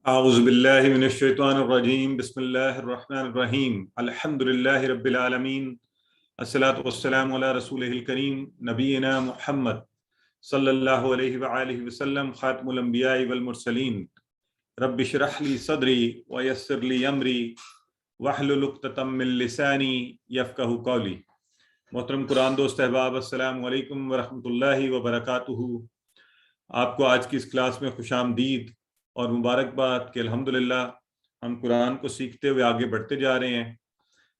اعوذ باللہ من الشیطان الرجیم بسم اللہ الرحمن الرحیم الحمد للہ رب العالمین الصلاۃ والسلام علی رسولہ الکریم نبینا محمد صلی اللہ علیہ وآلہ وسلم خاتم الانبیاء والمرسلین رب اشرح لی صدری ویسر لی امری واحلل عقدۃ من لسانی یفقہوا قولی۔ محترم قرآن دوست احباب، السلام علیکم ورحمۃ اللہ وبرکاتہ۔ آپ کو آج کی اس کلاس میں خوش آمدید اور مبارکباد کہ الحمدللہ ہم قرآن کو سیکھتے ہوئے آگے بڑھتے جا رہے ہیں،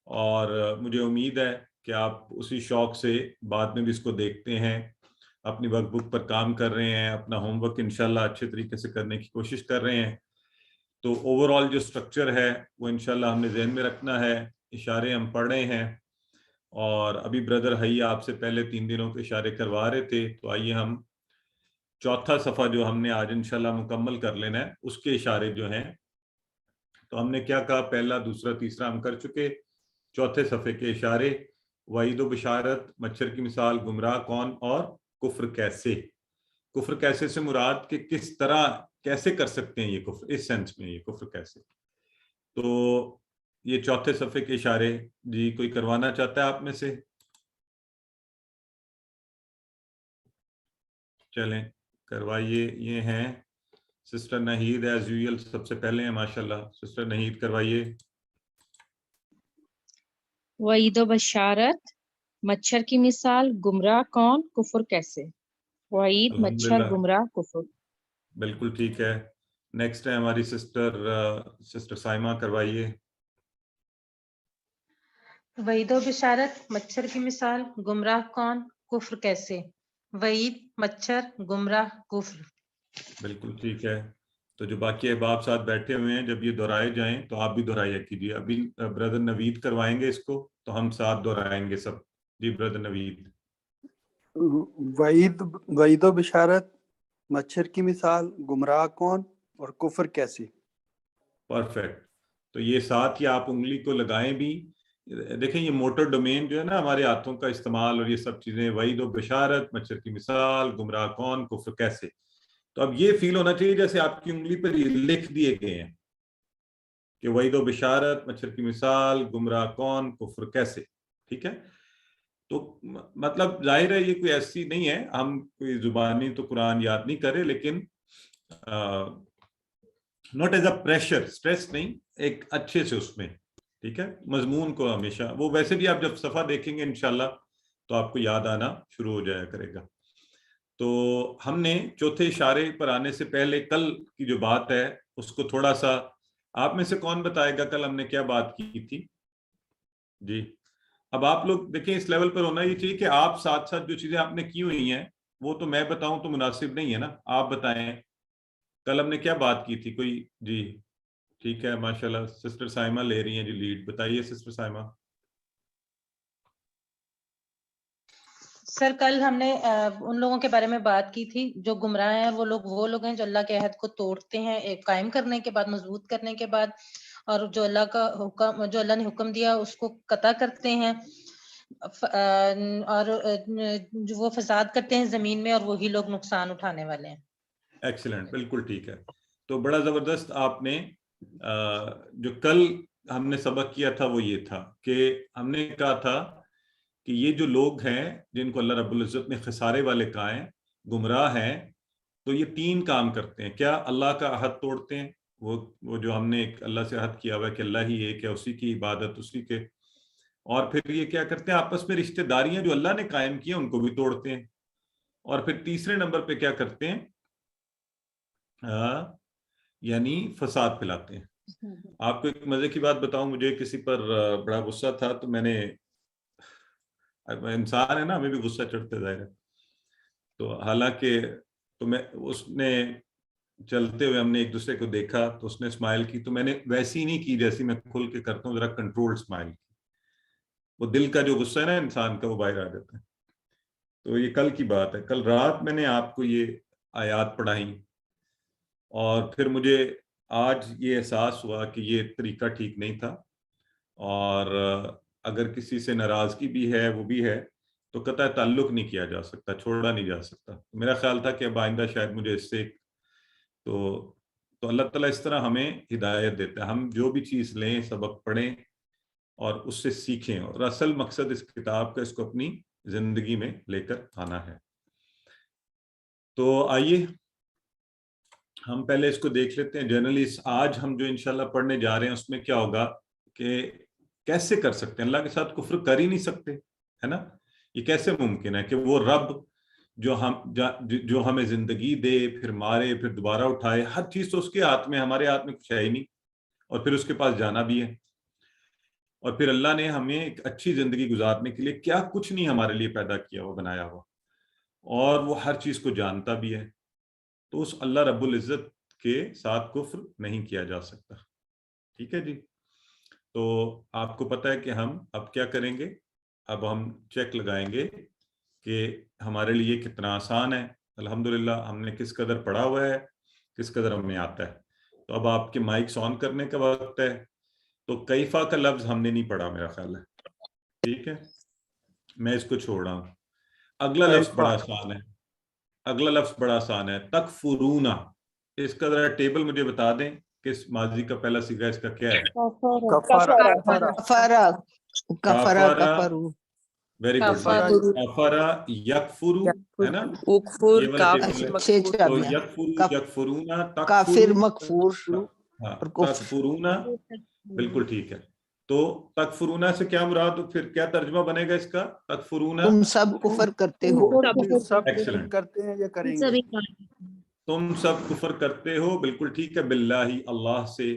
اور مجھے امید ہے کہ آپ اسی شوق سے بعد میں بھی اس کو دیکھتے ہیں، اپنی ورک بک پر کام کر رہے ہیں، اپنا ہوم ورک انشاءاللہ اچھے طریقے سے کرنے کی کوشش کر رہے ہیں۔ تو اوورآل جو سٹرکچر ہے وہ انشاءاللہ ہم نے ذہن میں رکھنا ہے۔ اشارے ہم پڑھ رہے ہیں، اور ابھی بردر حی آپ سے پہلے 3 دنوں کے اشارے کروا رہے تھے، تو آئیے ہم چوتھا صفحہ جو ہم نے آج انشاءاللہ مکمل کر لینا ہے اس کے اشارے جو ہیں، تو ہم نے کیا کہا، پہلا دوسرا تیسرا ہم کر چکے۔ چوتھے صفحے کے اشارے، وعید و بشارت، مچھر کی مثال، گمراہ کون، اور کفر کیسے۔ کفر کیسے سے مراد کہ کس طرح، کیسے کر سکتے ہیں یہ کفر، اس سینس میں یہ کفر کیسے۔ تو یہ چوتھے صفحے کے اشارے جی کوئی کروانا چاہتا ہے آپ میں سے؟ چلیں کروائیے۔ یہ ہیں سسٹر نہید، ایز یوزل سب سے پہلے ہیں ماشاءاللہ۔ سسٹر نہید کروائیے۔ وعید و بشارت، مچھر کی مثال، گمراہ کون، کفر کیسے۔ وعید، مچھر، الحمدللہ گمراہ، کفر۔ بالکل ٹھیک ہے۔ نیکسٹ ہے ہماری سسٹر سائمہ، کروائیے۔ وعید و بشارت، مچھر کی مثال، گمراہ کون، کفر کیسے۔ وعید، مچھر، گمراہ، کفر۔ بالکل ٹھیک ہے۔ تو جو باقی احباب ساتھ بیٹھے ہوئے ہیں، جب یہ دہرائے جائیں تو آپ بھی دہرایا کیجیے۔ ابھی بردر نوید کروائیں گے اس کو، تو ہم ساتھ دہرائیں گے سب۔ جی بردر نوید۔ وعید و بشارت، مچھر کی مثال، گمراہ کون اور کفر کیسے۔ پرفیکٹ۔ تو یہ ساتھ ہی آپ انگلی کو لگائیں بھی۔ دیکھیں یہ موٹر ڈومین جو ہے نا، ہمارے ہاتھوں کا استعمال اور یہ سب چیزیں، وعید و بشارت، مچھر کی مثال، گمراہ کون، کفر کیسے، تو اب یہ فیل ہونا چاہیے جیسے آپ کی انگلی پر یہ لکھ دیے گئے ہیں کہ وعید و بشارت، مچھر کی مثال، گمراہ کون، کفر کیسے۔ ٹھیک ہے، تو مطلب ظاہر ہے یہ کوئی ایسی نہیں ہے، ہم کوئی زبانی تو قرآن یاد نہیں کرے، لیکن not as a pressure, stress نہیں، ایک اچھے سے اس میں، ٹھیک ہے، مضمون کو ہمیشہ، وہ ویسے بھی آپ جب صفحہ دیکھیں گے انشاءاللہ تو آپ کو یاد آنا شروع ہو جایا کرے گا۔ تو ہم نے چوتھے اشارے پر آنے سے پہلے کل کی جو بات ہے اس کو تھوڑا سا، آپ میں سے کون بتائے گا کل ہم نے کیا بات کی تھی؟ جی اب آپ لوگ دیکھیں، اس لیول پر ہونا یہ چاہیے کہ آپ ساتھ ساتھ جو چیزیں آپ نے کی ہوئی ہیں وہ تو میں بتاؤں تو مناسب نہیں ہے نا، آپ بتائیں کل ہم نے کیا بات کی تھی کوئی؟ جی ٹھیک ہے ماشاءاللہ، سسٹر سائمہ لے رہی ہیں جی لیڈ، بتائیے سسٹر سائمہ۔ سر کل ہم نے ان لوگوں کے بارے میں بات کی تھی جو گمراہ ہیں، وہ لوگ ہیں جو اللہ کے عہد کو توڑتے ہیں، قائم کرنے کے بعد، مضبوط کرنے کے بعد، اور جو اللہ کا حکم، جو اللہ نے حکم دیا اس کو قطع کرتے ہیں، اور جو وہ فساد کرتے ہیں زمین میں، اور وہی لوگ نقصان اٹھانے والے ہیں۔ ایکسیلنٹ، بالکل ٹھیک ہے۔ تو بڑا زبردست آپ نے جو کل ہم نے سبق کیا تھا وہ یہ تھا کہ ہم نے کہا تھا کہ یہ جو لوگ ہیں جن کو اللہ رب العزت نے خسارے والے کہا ہے، گمراہ ہیں، تو یہ 3 کام کرتے ہیں۔ کیا؟ اللہ کا عہد توڑتے ہیں، وہ جو ہم نے ایک اللہ سے عہد کیا ہوا ہے کہ اللہ ہی ایک ہے، اسی کی عبادت، اسی کے، اور پھر یہ کیا کرتے ہیں، آپس میں رشتہ داریاں جو اللہ نے قائم کی ہیں ان کو بھی توڑتے ہیں، اور پھر تیسرے نمبر پہ کیا کرتے ہیں، یعنی فساد پھیلاتے ہیں۔ آپ کو ایک مزے کی بات بتاؤں، مجھے کسی پر بڑا غصہ تھا، تو میں نے، انسان ہے نا، ہمیں بھی غصہ چڑھتا ہے ظاہر ہے، تو حالانکہ تو میں اس نے چلتے ہوئے ہم نے ایک دوسرے کو دیکھا تو اس نے اسمائل کی، تو میں نے ویسی نہیں کی جیسی میں کھل کے کرتا ہوں، ذرا کنٹرول اسمائل کی، وہ دل کا جو غصہ ہے نا انسان کا وہ باہر آ جاتا ہے۔ تو یہ کل کی بات ہے، کل رات میں نے آپ کو یہ آیات پڑھائی، اور پھر مجھے آج یہ احساس ہوا کہ یہ طریقہ ٹھیک نہیں تھا، اور اگر کسی سے ناراضگی بھی ہے وہ بھی ہے تو قطع تعلق نہیں کیا جا سکتا، چھوڑا نہیں جا سکتا۔ میرا خیال تھا کہ اب آئندہ شاید مجھے اس سے تو تو اللہ تعالیٰ اس طرح ہمیں ہدایت دیتا ہے. ہم جو بھی چیز لیں، سبق پڑھیں اور اس سے سیکھیں، اور اصل مقصد اس کتاب کا اس کو اپنی زندگی میں لے کر آنا ہے. تو آئیے ہم پہلے اس کو دیکھ لیتے ہیں. جنرلی آج ہم جو انشاءاللہ پڑھنے جا رہے ہیں اس میں کیا ہوگا کہ کیسے کر سکتے ہیں، اللہ کے ساتھ کفر کر ہی نہیں سکتے، ہے نا. یہ کیسے ممکن ہے کہ وہ رب جو ہمیں زندگی دے، پھر مارے، پھر دوبارہ اٹھائے، ہر چیز تو اس کے ہاتھ میں، ہمارے ہاتھ میں کچھ ہے ہی نہیں، اور پھر اس کے پاس جانا بھی ہے. اور پھر اللہ نے ہمیں ایک اچھی زندگی گزارنے کے لیے کیا کچھ نہیں ہمارے لیے پیدا کیا ہوا، بنایا ہوا، اور وہ ہر چیز کو جانتا بھی ہے. تو اس اللہ رب العزت کے ساتھ کفر نہیں کیا جا سکتا. ٹھیک ہے جی. تو آپ کو پتہ ہے کہ ہم اب کیا کریں گے. اب ہم چیک لگائیں گے کہ ہمارے لیے کتنا آسان ہے. الحمدللہ ہم نے کس قدر پڑھا ہوا ہے، کس قدر ہمیں آتا ہے. تو اب آپ کے مائکس آن کرنے کا وقت ہے. تو کیفا کا لفظ ہم نے نہیں پڑھا میرا خیال ہے. ٹھیک ہے، میں اس کو چھوڑ رہا ہوں. اگلا لفظ بڑا آسان ہے. اگلا لفظ بڑا آسان ہے، تکفرونا. اس کا ذرا ٹیبل مجھے بتا دیں کہ اس ماضی کا پہلا صیغہ اس کا کیا ہے. کفرا. Very good. کفرا یکفرو ہے نا، یہ والا ٹیبل ہے. تو یکفرو، یکفرونا، کافر، مکفور اور تکفرونا. بالکل ٹھیک ہے. تو تکفرونا سے کیا مراد، پھر کیا ترجمہ بنے گا اس کا؟ تکفرونا، تم سب کفر کرتے ہو. ایکسلنٹ. کرتے ہیں یا کریں گے. تم سب کفر کرتے ہو، بالکل ٹھیک ہے. باللہ، اللہ سے.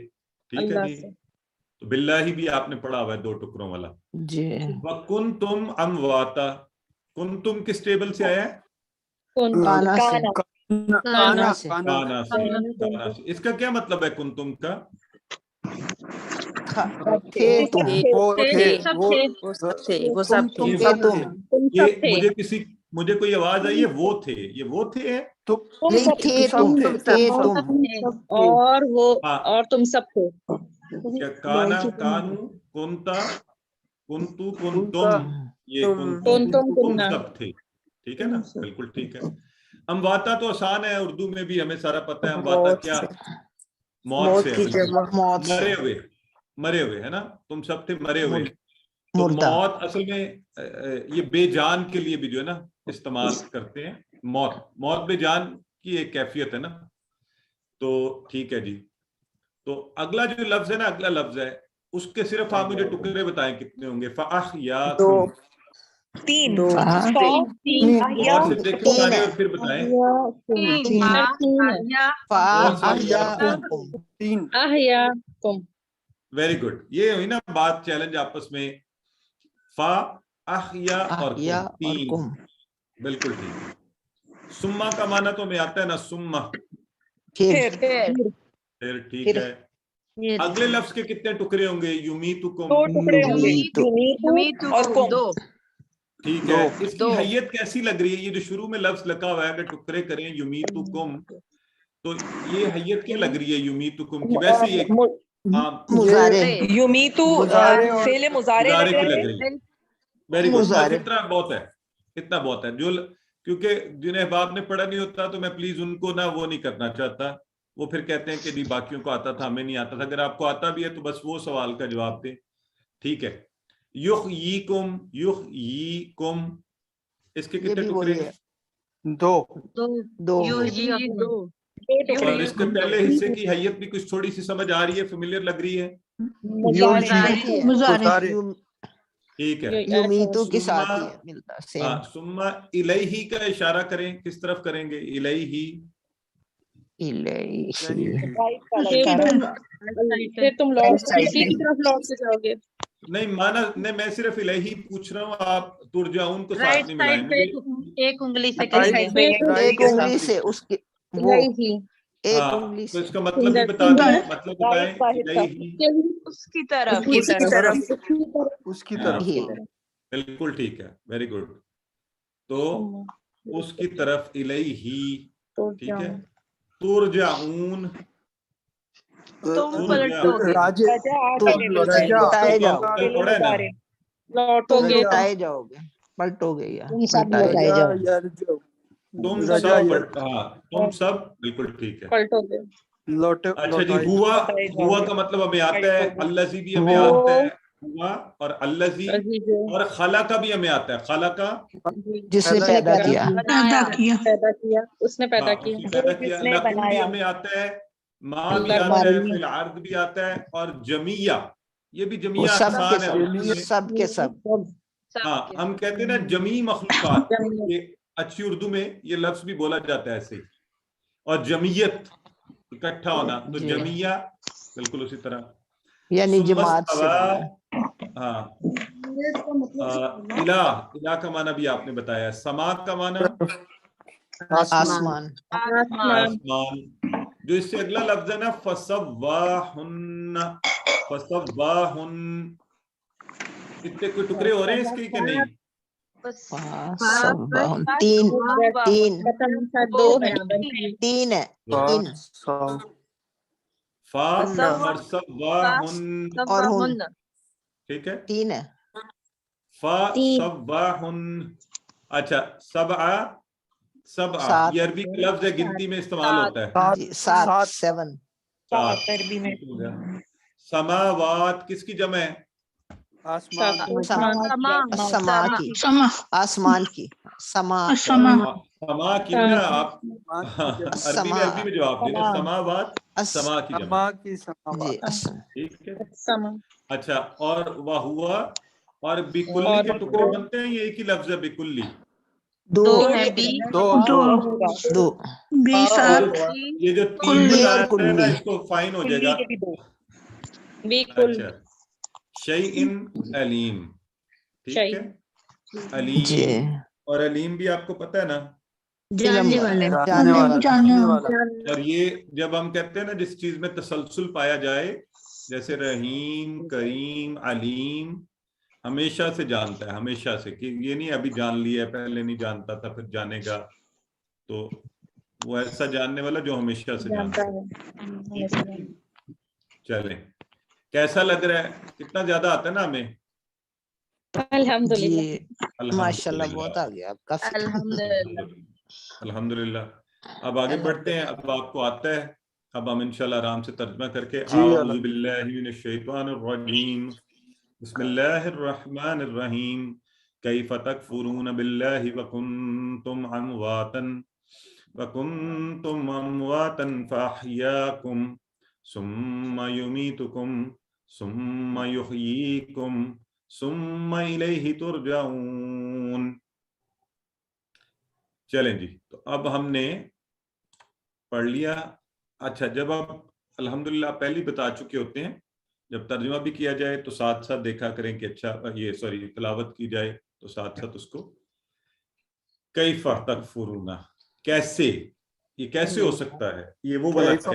ٹھیک ہے جی. تو باللہ بھی آپ نے پڑھا ہوا ہے 2 ٹکروں والا. جی. وَكُنْتُمْ أَمْوَاتًا. کنتم کس ٹیبل سے آیا ہے؟ کانا سے. کانا سے. کانا سے. اس کا کیا مطلب ہے کنتم کا؟ تھے تم. وہ سب تھے. یہ مجھے کوئی آواز آئی ہے وہ تھے، یہ وہ تھے ہیں؟ نہیں، تھے تم. تھے تم اور وہ اور تم سب تھے. کیا کانا، کانو، کنتا، کنتو، کنتم. یہ کنتم تم سب تھے. ٹھیک ہے نا، بالکل ٹھیک ہے. امواتا تو آسان ہے، اردو میں بھی ہمیں سارا پتہ ہے. امواتا کیا؟ موت سے. مرے ہوئے ہے نا. تم سب تھے مرے ہوئے. تو موت اصل میں یہ بے جان کے لیے بھی جو ہے نا استعمال کرتے ہیں. موت بے جان کی ایک کیفیت ہے نا. تو ٹھیک ہے جی. تو اگلا جو لفظ ہے نا، اگلا لفظ ہے، اس کے صرف آپ مجھے ٹکڑے بتائیں کتنے ہوں گے. فَأَحْيَاكُمْ. 3. اور سے دیکھیں سارے اور پھر بتائیں. Very good. یہ ہوئی نا بات، چیلنج آپس میں. فا، احیا اور کم. بالکل ٹھیک ہے. سما کا معنی تو ہمیں آتا ہے نا، سما پھر. ٹھیک ہے. اگلے لفظ کے کتنے ٹکڑے ہوں گے؟ یمیتکم. ٹھیک ہے. اس کی حیت کیسی لگ رہی ہے؟ یہ جو شروع میں لفظ لگا ہوا ہے کہ ٹکڑے کریں یمیتکم، تو یہ حیت کیا لگ رہی ہے یمیتکم کی؟ ویسے یہ یمیتو فعل مضارع کی لگ رہی ہے. Very good. بس اتنا بہت ہے، اتنا بہت ہے. جو کیونکہ جنہیں احباب نے پڑھا نہیں ہوتا تو میں پلیز ان کو نہ وہ نہیں کرنا چاہتا. وہ پھر کہتے ہیں کہ جی باقیوں کو آتا تھا، ہمیں نہیں آتا تھا. اگر آپ کو آتا بھی ہے تو بس وہ سوال کا جواب دیں. ٹھیک ہے. یحییکم، یحییکم، اس کے کتنے ٹکڑے؟ 2. اور اس کے پہلے حصے کی حیت بھی کچھ تھوڑی سی سمجھ آ رہی ہے، فیملیئر لگ رہی ہے. ٹھیک ہے. یمیتو کے ساتھ ہی ملتا ہے. ثم الیہ کا اشارہ کریں، کس طرف کریں گے؟ الیہ. تم لوٹ سے جاؤ گے. نہیں مانا نہیں، میں صرف الیہ پوچھ رہا ہوں. آپ ترجعون کو ساتھ نہیں ملائیں گے. ایک انگلی سے کریں گے. ایک انگلی سے اس کی وہ ایک انگلی تو سے. اس کا مطلب بھی بتا دیں. مطلب بتائیں. اس کی طرف. اس کی طرف. بالکل ٹھیک ہے. Very good. تو اس کی طرف الیہ. ٹھیک ہے. ترجعون، تم پلٹو گے. لوٹائے جاؤ گے. پلٹو گے یا تم سب. ہاں تم سب. بالکل ٹھیک ہے. پلٹو گے. اچھا جی، ہوا کا مطلب ہمیں آتا ہے، الذی بھی ہمیں آتا ہے ہوا، اور الذی اور خلق بھی ہمیں آتا ہے، خلق جس نے پیدا کیا، پیدا کیا، اس نے پیدا کیا، پیدا کیا، لکم بھی ہمیں آتا ہے، ما بھی آتا ہے، فی الارض بھی آتا ہے، اور جمیہ، یہ بھی جمیہ وہ سب آسان کے ہے اردو میں. سب کے سب ہاں ہم کہتے ہیں نا جمی مخلوقات، یہ اچھی اردو میں یہ لفظ بھی بولا جاتا ہے ایسے ہی. اور جمعیت اکٹھا ہونا، تو جی. جمیہ بالکل اسی طرح. یعنی ثم جماعت سے استوى، بنا. ہاں الہ کا معنی بھی آپ نے بتایا. سما کا معنی آسمان. آسمان. جو اس سے اگلا لفظ ہے نا فسواہن، فسواہن، اتنے کوئی ٹکڑے ہو رہے ہیں اس کے کہ نہیں؟ تین دو ہے، تین ہے، تین فا اور سواہن، اور ہن ٹھیک ہے، تین ہے. فا سواہن. اچھا سبع، سبع سات. یہ عربی کا لفظ ہے، گنتی میں استعمال ہوتا ہے. جی، سات، سیون. سات. سماوات کس کی جمع ہے؟ آسمان سما کی، آسمان کی، سما. سما کی نا آپ عربی میں جواب دیں نا، سماوات سما کی جمع. کی جی، ٹھیک ہے. اچھا، اور وہ ہوا، اور بکلی کے ٹکڑے بنتے ہیں، یہ ایک ہی لفظ ہے بکلی. دو یہ جو تین بتایا ہے نا، اس کو فائن ہو جائے گا. اچھا، شیئن علیم، ٹھیک ہے، علیم. اور علیم بھی آپ کو پتہ ہے نا، جاننے والا. اور یہ جب ہم کہتے ہیں نا جس چیز میں تسلسل پایا جائے، جیسے رحیم، کریم، علیم، ہمیشہ سے جانتا ہے، ہمیشہ سے، کہ یہ نہیں ابھی جان لیا ہے، پہلے نہیں جانتا تھا پھر جانے گا. تو وہ ایسا جاننے والا جو ہمیشہ سے جانتا ہے. چلیں، کیسا لگ رہا ہے؟ کتنا زیادہ آتا ہے نا ہمیں؟ الحمدللہ، ماشاء اللہ بہت آ گیا آپ کا. الحمدللہ. اب آگے بڑھتے ہیں. اب آپ کو آتا ہے، اب ہم انشاءاللہ آرام سے ترجمہ کر کے. اعوذ باللہ من الشیطان الرجیم، بسم اللہ الرحمن الرحیم. کیف تکفرون باللہ وکنتم امواتا فاحیاکم ثم یمیتکم ثم یحییکم ثم الیہ ترجعون. چلیں جی، تو اب ہم نے پڑھ لیا. اچھا، جب آپ الحمدللہ پہلی بتا چکے ہوتے ہیں، جب ترجمہ بھی کیا جائے تو ساتھ ساتھ دیکھا کریں کہ اچھا یہ تلاوت کی جائے تو ساتھ ساتھ اس کو کیف تکفرون، کیسے، یہ کیسے ہو سکتا ہے، یہ وہ والا کیسے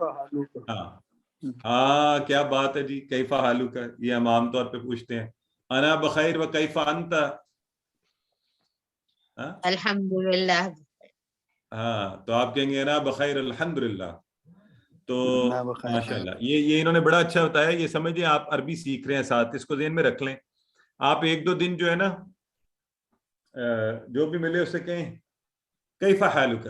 ہے. ہاں کیا بات ہے جی، کیف حالک، یہ ہم عام طور پہ پوچھتے ہیں. انا بخیر و کیف انت. الحمدللہ. ہاں تو آپ کہیں گے انا بخیر الحمدللہ. تو ماشاءاللہ یہ انہوں نے بڑا اچھا بتایا. یہ سمجھیں آپ عربی سیکھ رہے ہیں ساتھ، اس کو ذہن میں رکھ لیں. آپ ایک دو دن جو ہے نا جو بھی ملے اسے کہیں کیف حالک،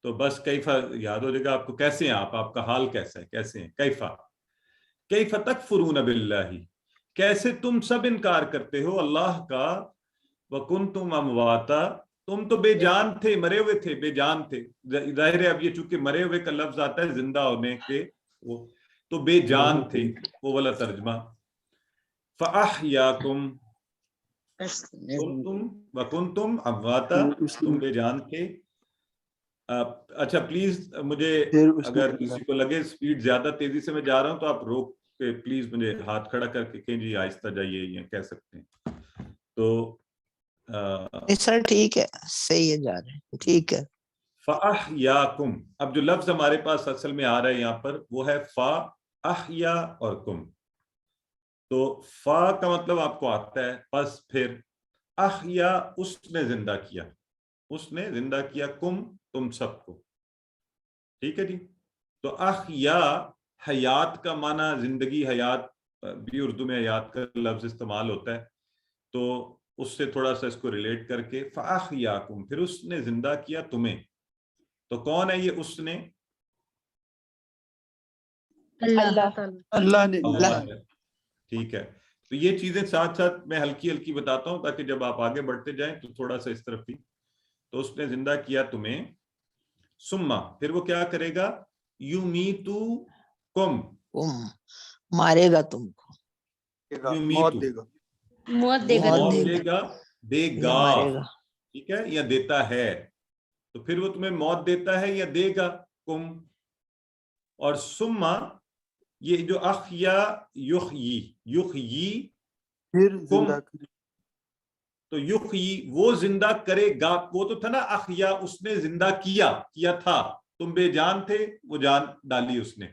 تو بس کیف یاد ہو جائے گا آپ کو. کیسے ہیں آپ کا حال کیسا ہے، کیسے ہیں. کیف تکفرون باللہ، کیسے تم سب انکار کرتے ہو اللہ کا. وکنتم امواتا، تم تو بے جان تھے، مرے ہوئے تھے، بے جان تھے. ظاہر ہے اب یہ چونکہ مرے ہوئے کا لفظ آتا ہے زندہ ہونے کے، وہ تو بے جان تھے، وہ والا ترجمہ. فاحیاکم، وکنتم امواتا، تم بے جان تھے. اچھا پلیز مجھے اگر کسی کو لگے سپیڈ زیادہ تیزی سے میں جا رہا ہوں تو آپ روک کے پلیز مجھے ہاتھ کھڑا کر کے کہیں جی آہستہ جائیے، یا کہہ سکتے ہیں. تو سر ٹھیک ہے، صحیح ہے، جا رہے ہیں، ٹھیک ہے. فاحیاکم، اب جو لفظ ہمارے پاس اصل میں آ رہا ہے یہاں پر وہ ہے فا احیا اور کم. تو فا کا مطلب آپ کو آتا ہے پس پھر، احیا اس نے زندہ کیا، اس نے زندہ کیا، کم تم سب کو. ٹھیک ہے جی. تو احیا حیات کا معنی زندگی، حیات بھی اردو میں حیات کا لفظ استعمال ہوتا ہے. تو اس سے تھوڑا سا اس کو ریلیٹ کر کے فاحیاکم، پھر اس نے زندہ کیا تمہیں. تو کون ہے یہ اس نے؟ اللہ اللہ نے اللہ ہے. ٹھیک ہے. تو یہ چیزیں ساتھ ساتھ میں ہلکی ہلکی بتاتا ہوں تاکہ جب آپ آگے بڑھتے جائیں تو تھوڑا سا اس طرف بھی. تو اس نے زندہ کیا تمہیں، سما پھر وہ کیا کرے گا، یمیتکم مارے گا تم کو، موت دے گا، موت دے گا موت موت دے دے گا، دے یا گا، مارے گا. ٹھیک ہے، یا دیتا ہے. تو پھر وہ تمہیں موت دیتا ہے یا دے گا کم. اور سما یہ جو احیا یحیی پھر کم، زندہ کرے. تو یحیی وہ زندہ کرے گا. وہ تو تھا نا احیا، اس نے زندہ کیا تھا، تم بے جان تھے، وہ جان ڈالی اس نے،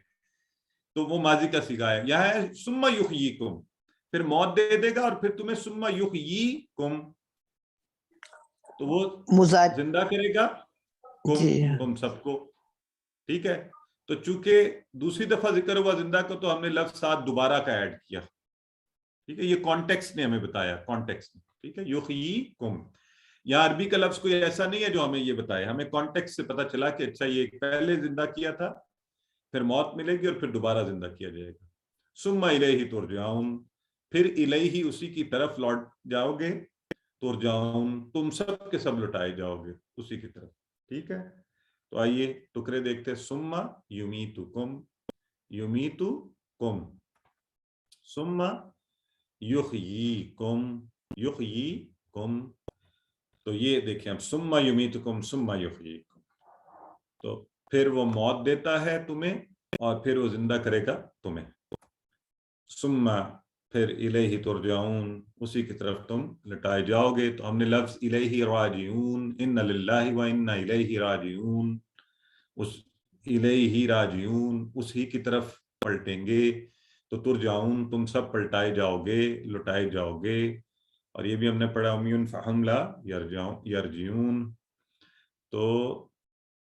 تو وہ ماضی کا صیغہ ہے. یہاں ہے ثم یحییکم، پھر موت دے گا اور پھر تمہیں ثم یحییکم، تو وہ مزاد زندہ کرے گا کم، جی تم سب کو. ٹھیک ہے. تو چونکہ دوسری دفعہ ذکر ہوا زندہ کو، تو ہم نے لفظ ساتھ دوبارہ کا ایڈ کیا. ٹھیک ہے، یہ کانٹیکسٹ نے ہمیں بتایا، کانٹیکسٹ. ٹھیک ہے، یحییکم. یہاں عربی کا لفظ کوئی ایسا نہیں ہے جو ہمیں یہ بتائے، ہمیں کانٹیکسٹ سے پتا چلا کہ اچھا یہ پہلے زندہ کیا تھا، پھر موت ملے گی اور پھر دوبارہ زندہ کیا جائے گا. ثم الیہ ترجعون، پھر الیہ اسی کی طرف لوٹ جاؤ گے، ترجعون تم سب کے سب لوٹائے جاؤ گے اسی کی طرف. ٹھیک ہے. تو آئیے ٹکڑے دیکھتے. ثم یمیتکم، یمیتکم، ثم یحییکم، یحییکم. تو یہ دیکھیں اب ثم یمیتکم ثم یحییکم، تو پھر وہ موت دیتا ہے تمہیں اور پھر وہ زندہ کرے گا تمہیں. ثم پھر الیہ ترجعون، اسی کی طرف تم لٹائے جاؤ گے. تو ہم نے لفظ الیہ راجعون، ان للہ و انا الیہ راجعون، اس الیہ راجعون اسی کی طرف پلٹیں گے. تو ترجعون تم سب پلٹائے جاؤ گے، لٹائے جاؤ گے. اور یہ بھی ہم نے پڑھا امیون فہم لا یرجعون. تو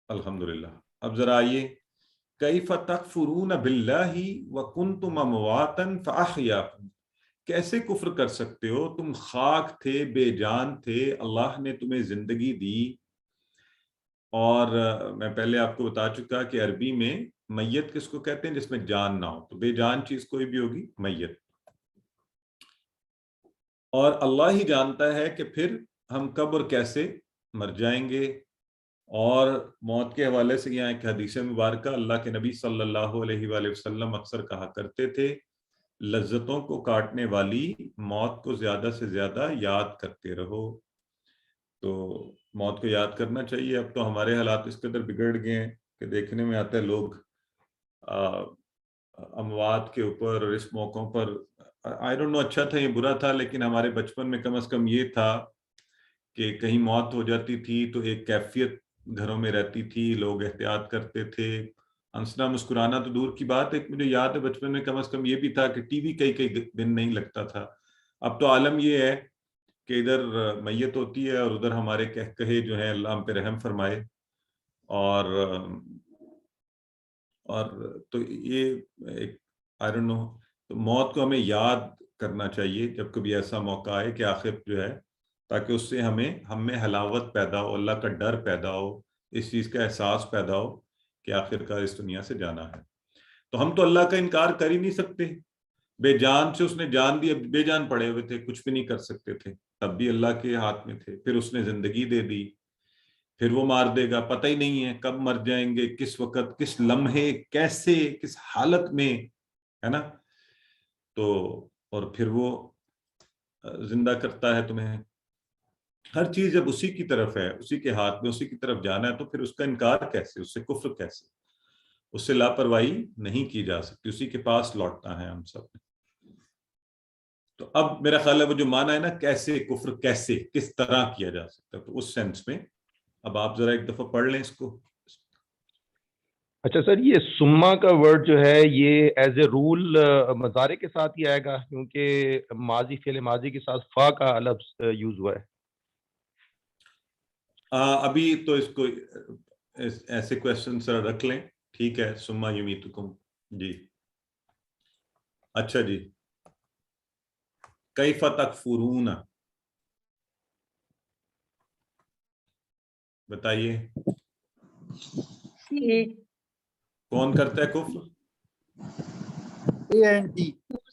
الحمدللہ. اب ذرا آئیے کیف تکفرون باللہ وکنتم امواتا فاحیاکم، کیسے کفر کر سکتے ہو، تم خاک تھے، بے جان تھے، اللہ نے تمہیں زندگی دی. اور میں پہلے آپ کو بتا چکا کہ عربی میں میت کس کو کہتے ہیں، جس میں جان نہ ہو. تو بے جان چیز کوئی بھی ہوگی میت. اور اللہ ہی جانتا ہے کہ پھر ہم کب اور کیسے مر جائیں گے. اور موت کے حوالے سے یہاں ایک حدیث مبارکہ اللہ کے نبی صلی اللہ علیہ وآلہ وسلم اکثر کہا کرتے تھے، لذتوں کو کاٹنے والی موت کو زیادہ سے زیادہ یاد کرتے رہو. تو موت کو یاد کرنا چاہیے. اب تو ہمارے حالات اس قدر بگڑ گئے ہیں کہ دیکھنے میں آتا ہے لوگ اموات کے اوپر اور اس موقعوں پر، آئی ڈونٹ نو اچھا تھا یہ برا تھا، لیکن ہمارے بچپن میں کم از کم یہ تھا کہ کہیں موت ہو جاتی تھی تو ایک کیفیت گھروں میں رہتی تھی، لوگ احتیاط کرتے تھے. ہنسنا مسکرانا تو دور کی بات ہے، مجھے یاد ہے بچپن میں کم از کم یہ بھی تھا کہ ٹی وی کئی دن نہیں لگتا تھا. اب تو عالم یہ ہے کہ ادھر میت ہوتی ہے اور ادھر ہمارے کہے جو ہیں اللہ ہم پہ رحم فرمائے. اور تو یہ ایک آئی ڈونٹ نو، تو موت کو ہمیں یاد کرنا چاہیے جب کبھی ایسا موقع آئے کہ آخر جو ہے، تاکہ اس سے ہم میں حلاوت پیدا ہو، اللہ کا ڈر پیدا ہو، اس چیز کا احساس پیدا ہو کہ آخر کار اس دنیا سے جانا ہے. تو ہم تو اللہ کا انکار کر ہی نہیں سکتے. بے جان سے اس نے جان دی، بے جان پڑے ہوئے تھے، کچھ بھی نہیں کر سکتے تھے، تب بھی اللہ کے ہاتھ میں تھے. پھر اس نے زندگی دے دی، پھر وہ مار دے گا، پتہ ہی نہیں ہے کب مر جائیں گے، کس وقت، کس لمحے، کیسے، کس حالت میں، ہے نا. تو اور پھر وہ زندہ کرتا ہے تمہیں. ہر چیز جب اسی کی طرف ہے، اسی کے ہاتھ میں، اسی کی طرف جانا ہے، تو پھر اس کا انکار کیسے، اس سے کفر کیسے، اس سے لاپرواہی نہیں کی جا سکتی، اسی کے پاس لوٹنا ہے ہم سب نے. تو اب میرا خیال ہے وہ جو معنی ہے نا کیسے کفر، کیسے، کس طرح کیا جا سکتا ہے، تو اس سینس میں اب آپ ذرا ایک دفعہ پڑھ لیں اس کو. اچھا سر، یہ سما کا ورڈ جو ہے یہ ایز اے رول مضارع کے ساتھ ہی آئے گا، کیونکہ ماضی، فعل ماضی کے ساتھ فا کا لفظ یوز ہوا ہے. ابھی تو اس کو ایسے کویسچن سر رکھ لیں. ٹھیک ہے، سما یمیتکم. جی اچھا جی، کیف تکفرون، بتائیے کون کرتا ہے کفر؟ A and D.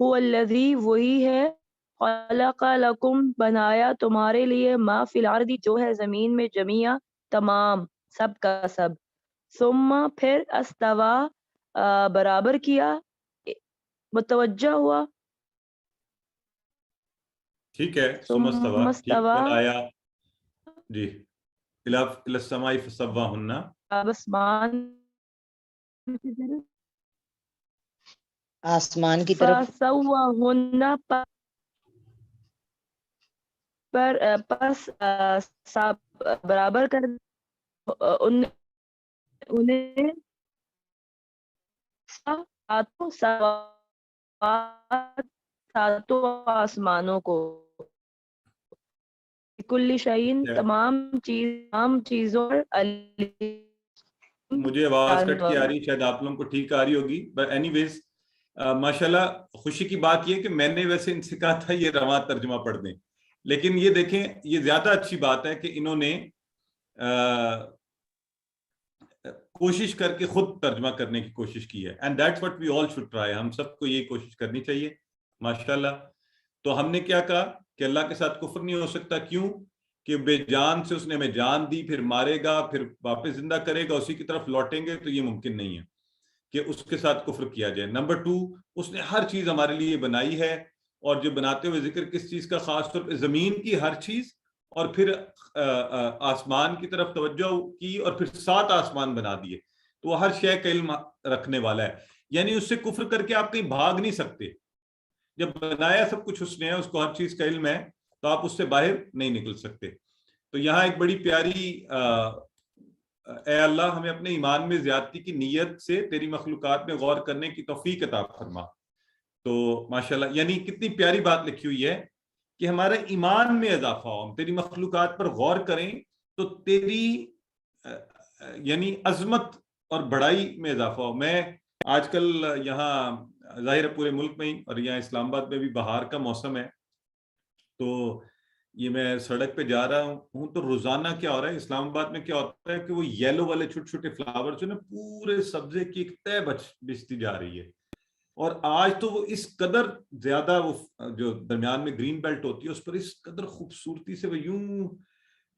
هو الذی وہی ہے خلق لکم بنایا تمہارے لیے ما فی الارض جو ہے زمین میں جمیع تمام سب کا سب ثم پھر استوا برابر کیا متوجہ ہوا ٹھیک ہے ثم استوا بنایا جی الی السماء فسواہن آسمان کی طرف فسواہن پر پس برابر کر انہیں ساتوں آسمانوں کو کل شعین تمام چیزوں مجھے آواز کٹ کے آ رہی شاید آپ لوگوں کو ٹھیک آ رہی ہوگی بٹ اینی ویز ماشاءاللہ خوشی کی بات یہ کہ میں نے ویسے ان سے کہا تھا یہ رواں ترجمہ پڑھ دیں لیکن یہ دیکھیں یہ زیادہ اچھی بات ہے کہ انہوں نے کوشش کر کے خود ترجمہ کرنے کی کوشش کی ہے and that's what we all should try ہم سب کو یہ کوشش کرنی چاہیے ماشاءاللہ تو ہم نے کیا کہا کہ اللہ کے ساتھ کفر نہیں ہو سکتا کیوں کہ بے جان سے اس نے ہمیں جان دی پھر مارے گا پھر واپس زندہ کرے گا اسی کی طرف لوٹیں گے تو یہ ممکن نہیں ہے کہ اس کے ساتھ کفر کیا جائے نمبر 2 اس نے ہر چیز ہمارے لیے بنائی ہے اور جو بناتے ہوئے ذکر کس چیز کا خاص طور پہ زمین کی ہر چیز اور پھر آسمان کی طرف توجہ کی اور پھر 7 آسمان بنا دیے تو وہ ہر شے کا علم رکھنے والا ہے یعنی اس سے کفر کر کے آپ کہیں بھاگ نہیں سکتے جب بنایا سب کچھ اس نے ہے اس کو ہر چیز کا علم ہے تو آپ اس سے باہر نہیں نکل سکتے تو یہاں ایک بڑی پیاری اے اللہ ہمیں اپنے ایمان میں زیادتی کی نیت سے تیری مخلوقات میں غور کرنے کی توفیق عطا فرما تو ماشاءاللہ یعنی کتنی پیاری بات لکھی ہوئی ہے کہ ہمارے ایمان میں اضافہ ہو ہم تیری مخلوقات پر غور کریں تو تیری یعنی عظمت اور بڑائی میں اضافہ ہو میں آج کل یہاں ظاہر ہے پورے ملک میں ہی اور یہاں اسلام آباد میں بھی بہار کا موسم ہے تو یہ میں سڑک پہ جا رہا ہوں تو روزانہ کیا ہو رہا ہے اسلام آباد میں کیا ہوتا ہے کہ وہ یلو والے چھوٹے چھوٹے فلاور جو نا پورے سبزے کی ایک تہ بچتی جا رہی ہے اور آج تو وہ اس قدر زیادہ وہ جو درمیان میں گرین بیلٹ ہوتی ہے اس پر اس قدر خوبصورتی سے وہ یوں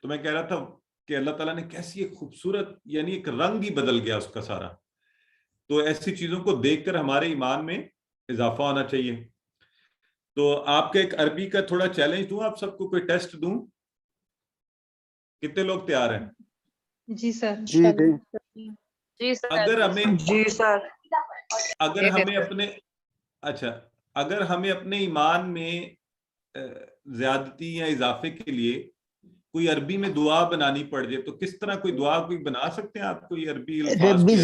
تو میں کہہ رہا تھا کہ اللہ تعالیٰ نے کیسی ایک خوبصورت یعنی ایک رنگ ہی بدل گیا اس کا سارا تو ایسی چیزوں کو دیکھ کر ہمارے ایمان میں اضافہ ہونا چاہیے تو آپ کے ایک عربی کا تھوڑا چیلنج دوں آپ سب کو کوئی ٹیسٹ دوں کتنے لوگ تیار ہیں جی سر جی سر اگر ہمیں جی سر اگر ہمیں اپنے اچھا اگر ہمیں اپنے ایمان میں زیادتی یا اضافے کے لیے کوئی عربی میں دعا بنانی پڑ جائے تو کس طرح کوئی دعا کوئی بنا سکتے ہیں آپ کوئی عربی ربی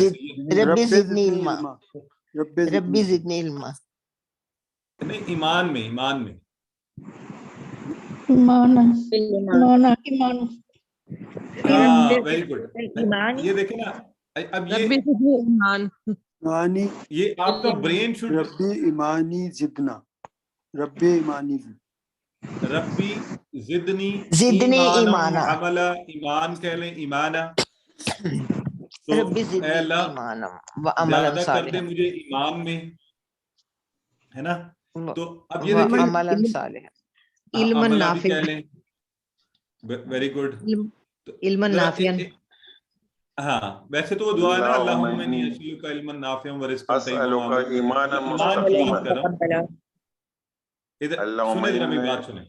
زدنی علما ربی زدنی علما نہیں ایمان میں ویری گڈ یہ دیکھیں نا اب یہ آپ کا برین شوڈ ربی ایمانی زدنا ربی ایمانی ربی زدنی ایمانا عملا ایمان کہہ لیں ایمانا ربی زدنی ایمانا وعملا زیادہ کر دے مجھے ایمان میں ہے نا تو اب یہ دیکھیں عملا صالحا علم نافع کہہ لیں ویری گڈ علم نافع ہاں ویسے تو وہ دعا ہے نا اللہم انی اسألک علما نافعا ورزقا طیبا ایمانا مستقیما سنیں ذرا میری بات سنیں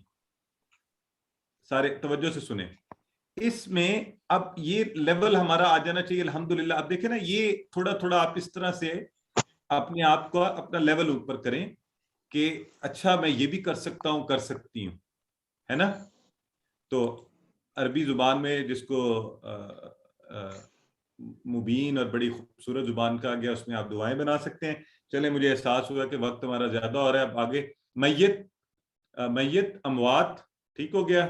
سارے توجہ سے سنیں اس میں اب یہ لیول ہمارا آ جانا چاہیے الحمدللہ اب دیکھیں نا یہ تھوڑا تھوڑا آپ اس طرح سے اپنے آپ کو اپنا لیول اوپر کریں کہ اچھا میں یہ بھی کر سکتا ہوں کر سکتی ہوں ہے نا تو عربی زبان میں جس کو مبین اور بڑی خوبصورت زبان کہا گیا اس میں آپ دعائیں بنا سکتے ہیں چلیں مجھے احساس ہوا کہ وقت ہمارا زیادہ ہو رہا ہے اب آگے میت اموات ٹھیک ہو گیا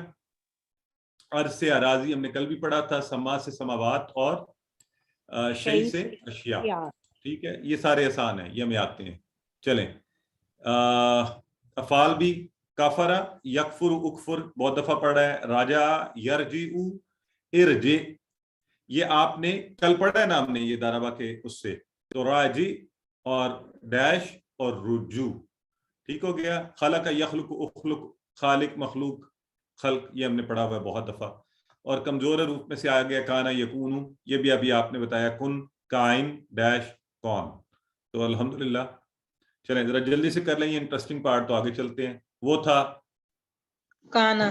عرض سے اراضی ہم نے کل بھی پڑھا تھا سما سے سماوات اور شیء سے اشیاء ٹھیک ہے یہ سارے آسان ہیں یہ ہمیں آتے ہیں چلیں افعال بھی کافرہ یکفر اکفر بہت دفعہ پڑھا ہے راجع یرجع ارجع یہ آپ نے کل پڑھا ہے نا ہم نے یہ دارابا کے اس سے تو راجی اور ڈیش اور رجوع ٹھیک ہو گیا. خلق یخلق اخلق، خالق مخلوق خلق، یہ ہم نے پڑھا ہوا ہے بہت دفعہ. اور کمزور روپ میں سے آ گیا کانا یکون، یہ بھی ابھی آپ نے بتایا، کن کائن ڈیش کون. تو الحمدللہ چلیں ذرا جلدی سے کر لیں یہ انٹرسٹنگ پارٹ، تو آگے چلتے ہیں. وہ تھا کانا.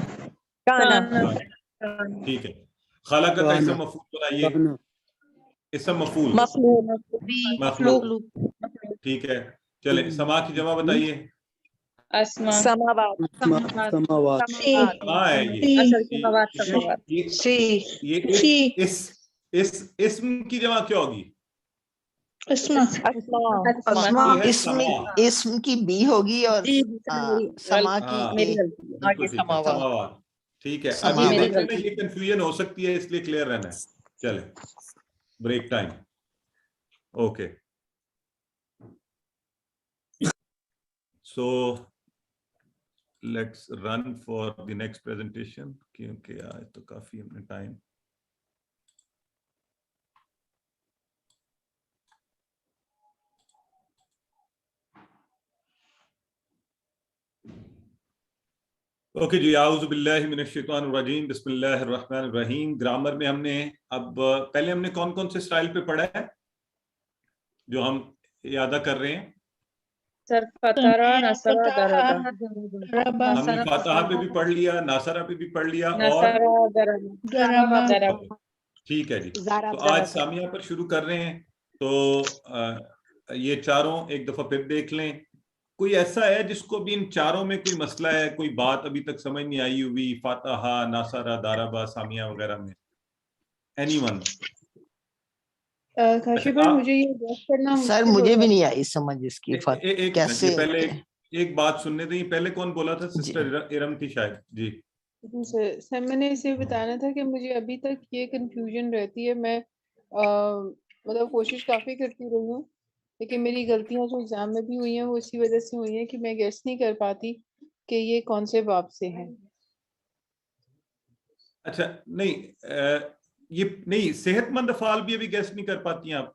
ٹھیک ہے. خلق کا اسم مفعول بنائیے. اسم مفعول مخلوق. ٹھیک ہے. چلیں سما کی جمع بتائیے. سماوات. اس اسم کی جمع کیا ہوگی؟ اسم کی بی ہوگی اور سما کی سماوات. ٹھیک ہے. اب یہ دیکھ لینا یہ کنفیوژن ہو سکتی ہے، اس لیے کلیئر رہنا ہے. چلے break time. Okay so let's run for the next presentation, کیونکہ آج تو کافی ہم نے ٹائم. اوکے جی. اعوذ باللہ من الشیطان الرجیم، بسم اللہ الرحمن الرحیم. گرامر میں ہم نے اب پہلے ہم نے کون کون سے سٹائل پہ پڑھا ہے جو ہم یادہ کر رہے ہیں؟ ہم نے فاتحہ پہ بھی پڑھ لیا، ناصرہ پہ بھی پڑھ لیا، اور ٹھیک ہے جی. تو آج سامیہ پر شروع کر رہے ہیں. تو یہ چاروں ایک دفعہ پھر دیکھ لیں. کوئی ایسا ہے جس کو بھی ان چاروں میں کوئی مسئلہ ہے، کوئی بات ابھی تک سمجھ نہیں آئی ہوئی فاتحہ، ناصرہ، داربہ، سامیہ وغیرہ میں؟ Any one? سر مجھے بھی نہیں آئی سمجھ اس کی. کیسے پہلے ایک بات سننے دیں. پہلے کون بولا تھا؟ سسٹر ارم تھی شاید. جی سر میں نے اسے بتانا تھا کہ مجھے ابھی تک یہ کنفیوژن رہتی ہے. میں مطلب کوشش کافی کرتی رہی ہوں، لیکن میری غلطیاں جو ایگزام میں بھی ہوئی ہیں وہ اسی وجہ سے ہوئی ہیں کہ میں گیس نہیں کر پاتی کہ یہ کون سے باب سے ہیں. اچھا نہیں یہ نہیں، صحت مند افعال بھی ابھی گیس نہیں کر پاتی ہیں آپ؟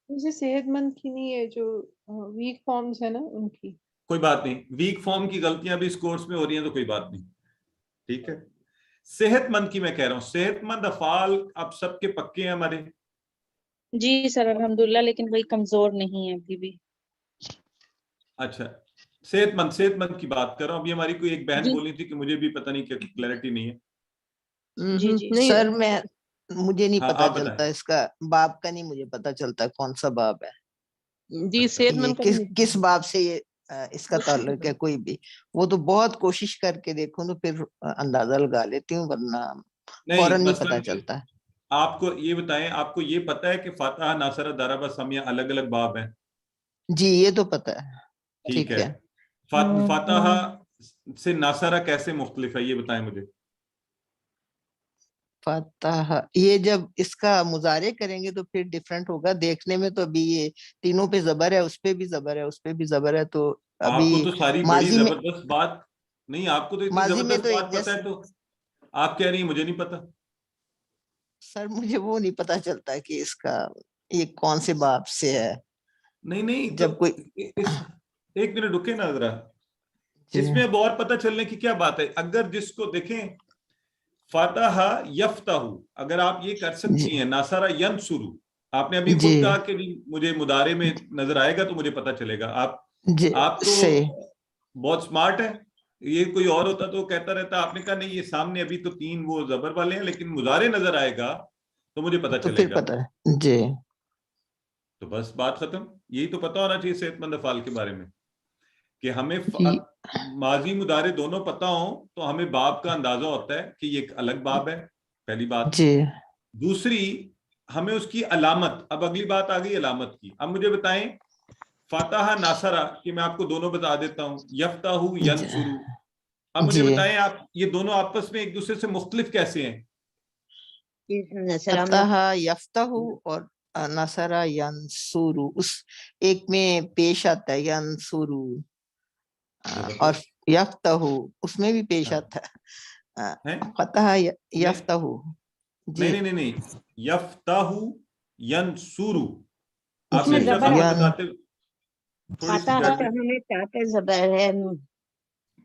مجھے صحت مند کی نہیں ہے، جو ویک فارمز ہیں نا ان کی. کوئی بات نہیں، ویک فارم کی غلطیاں بھی اس کورس میں ہو رہی ہیں تو کوئی بات نہیں. ٹھیک ہے. صحت مند کی میں کہہ رہا ہوں، صحت مند افعال اب سب کے پکے ہیں ہمارے. جی سر الحمدللہ، لیکن وہی کمزور نہیں ہے ابھی بھی. اچھا صحت مند کی بات کر رہا ہوں. ابھی ہماری کوئی ایک بہن بولی تھی کہ مجھے بھی پتہ نہیں کہ کلیئرٹی نہیں ہے. سر مجھے نہیں پتا چلتا اس کا باب کا، نہیں مجھے پتا چلتا کون سا باب ہے. جی صحت مند کس باب سے یہ اس کا تعلق ہے کوئی بھی. وہ تو بہت کوشش کر کے دیکھوں تو پھر اندازہ لگا لیتی ہوں، ورنہ فوراً نہیں پتا چلتا. آپ کو یہ بتائیں، آپ کو یہ پتا ہے کہ فاتحہ، ناصرہ، داربہ، سامیہ الگ الگ باب ہیں؟ جی یہ تو پتا ہے. ٹھیک ہے. فاتحہ سے ناصرہ کیسے مختلف ہے یہ بتائیں مجھے. فاتحہ یہ جب اس کا مضارع کریں گے تو پھر ڈیفرنٹ ہوگا. دیکھنے میں تو ابھی یہ تینوں پہ زبر ہے، اس پہ بھی زبر ہے، اس پہ بھی زبر ہے. تو ابھی آپ کو تو ساری بڑی زبردست بات نہیں، آپ کو تو اتنی زبردست بات پتا ہے تو آپ کہہ رہی ہیں مجھے نہیں پتا. سر مجھے وہ نہیں پتا چلتا کہ اس کا یہ کون سے باب سے ہے. نہیں جب کوئی ایک منٹ رکے نا ذرا. اس میں اب اور پتہ چلنے کی کیا بات ہے. اگر جس کو دیکھیں فاتحہ یفتح، اگر آپ یہ کر سکتی ہیں ناصرہ ینصر، آپ نے ابھی خود کہا کہ مجھے مضارع میں نظر آئے گا تو مجھے پتا چلے گا. آپ تو بہت سمارٹ ہے. یہ کوئی اور ہوتا تو کہتا رہتا. آپ نے کہا نہیں، یہ سامنے ابھی تو تین وہ زبر والے ہیں لیکن مضارع نظر آئے گا تو مجھے پتا چلے گا. جی تو بس بات ختم. یہی تو پتا ہونا چاہیے صحت مند افعال کے بارے میں کہ ہمیں ماضی مضارع دونوں پتا ہوں تو ہمیں باب کا اندازہ ہوتا ہے کہ یہ ایک الگ باب ہے. پہلی بات. دوسری ہمیں اس کی علامت. اب اگلی بات آ گئی علامت کی. اب مجھے بتائیں فاتحہ، ناصرہ کہ میں آپ کو دونوں بتا دیتا ہوں، یفتح، ینصر. اب مجھے بتائیں آپ یہ دونوں آپس میں ایک دوسرے سے مختلف کیسے ہیں؟ فاتحہ یفتح اور ناصرہ ینصر اس ایک میں پیش آتا ہے ینصر، اور یفتح اس میں بھی پیش آتا ہے فتح یفتح. نہیں یفتح ینصر. آپ نے بتاتے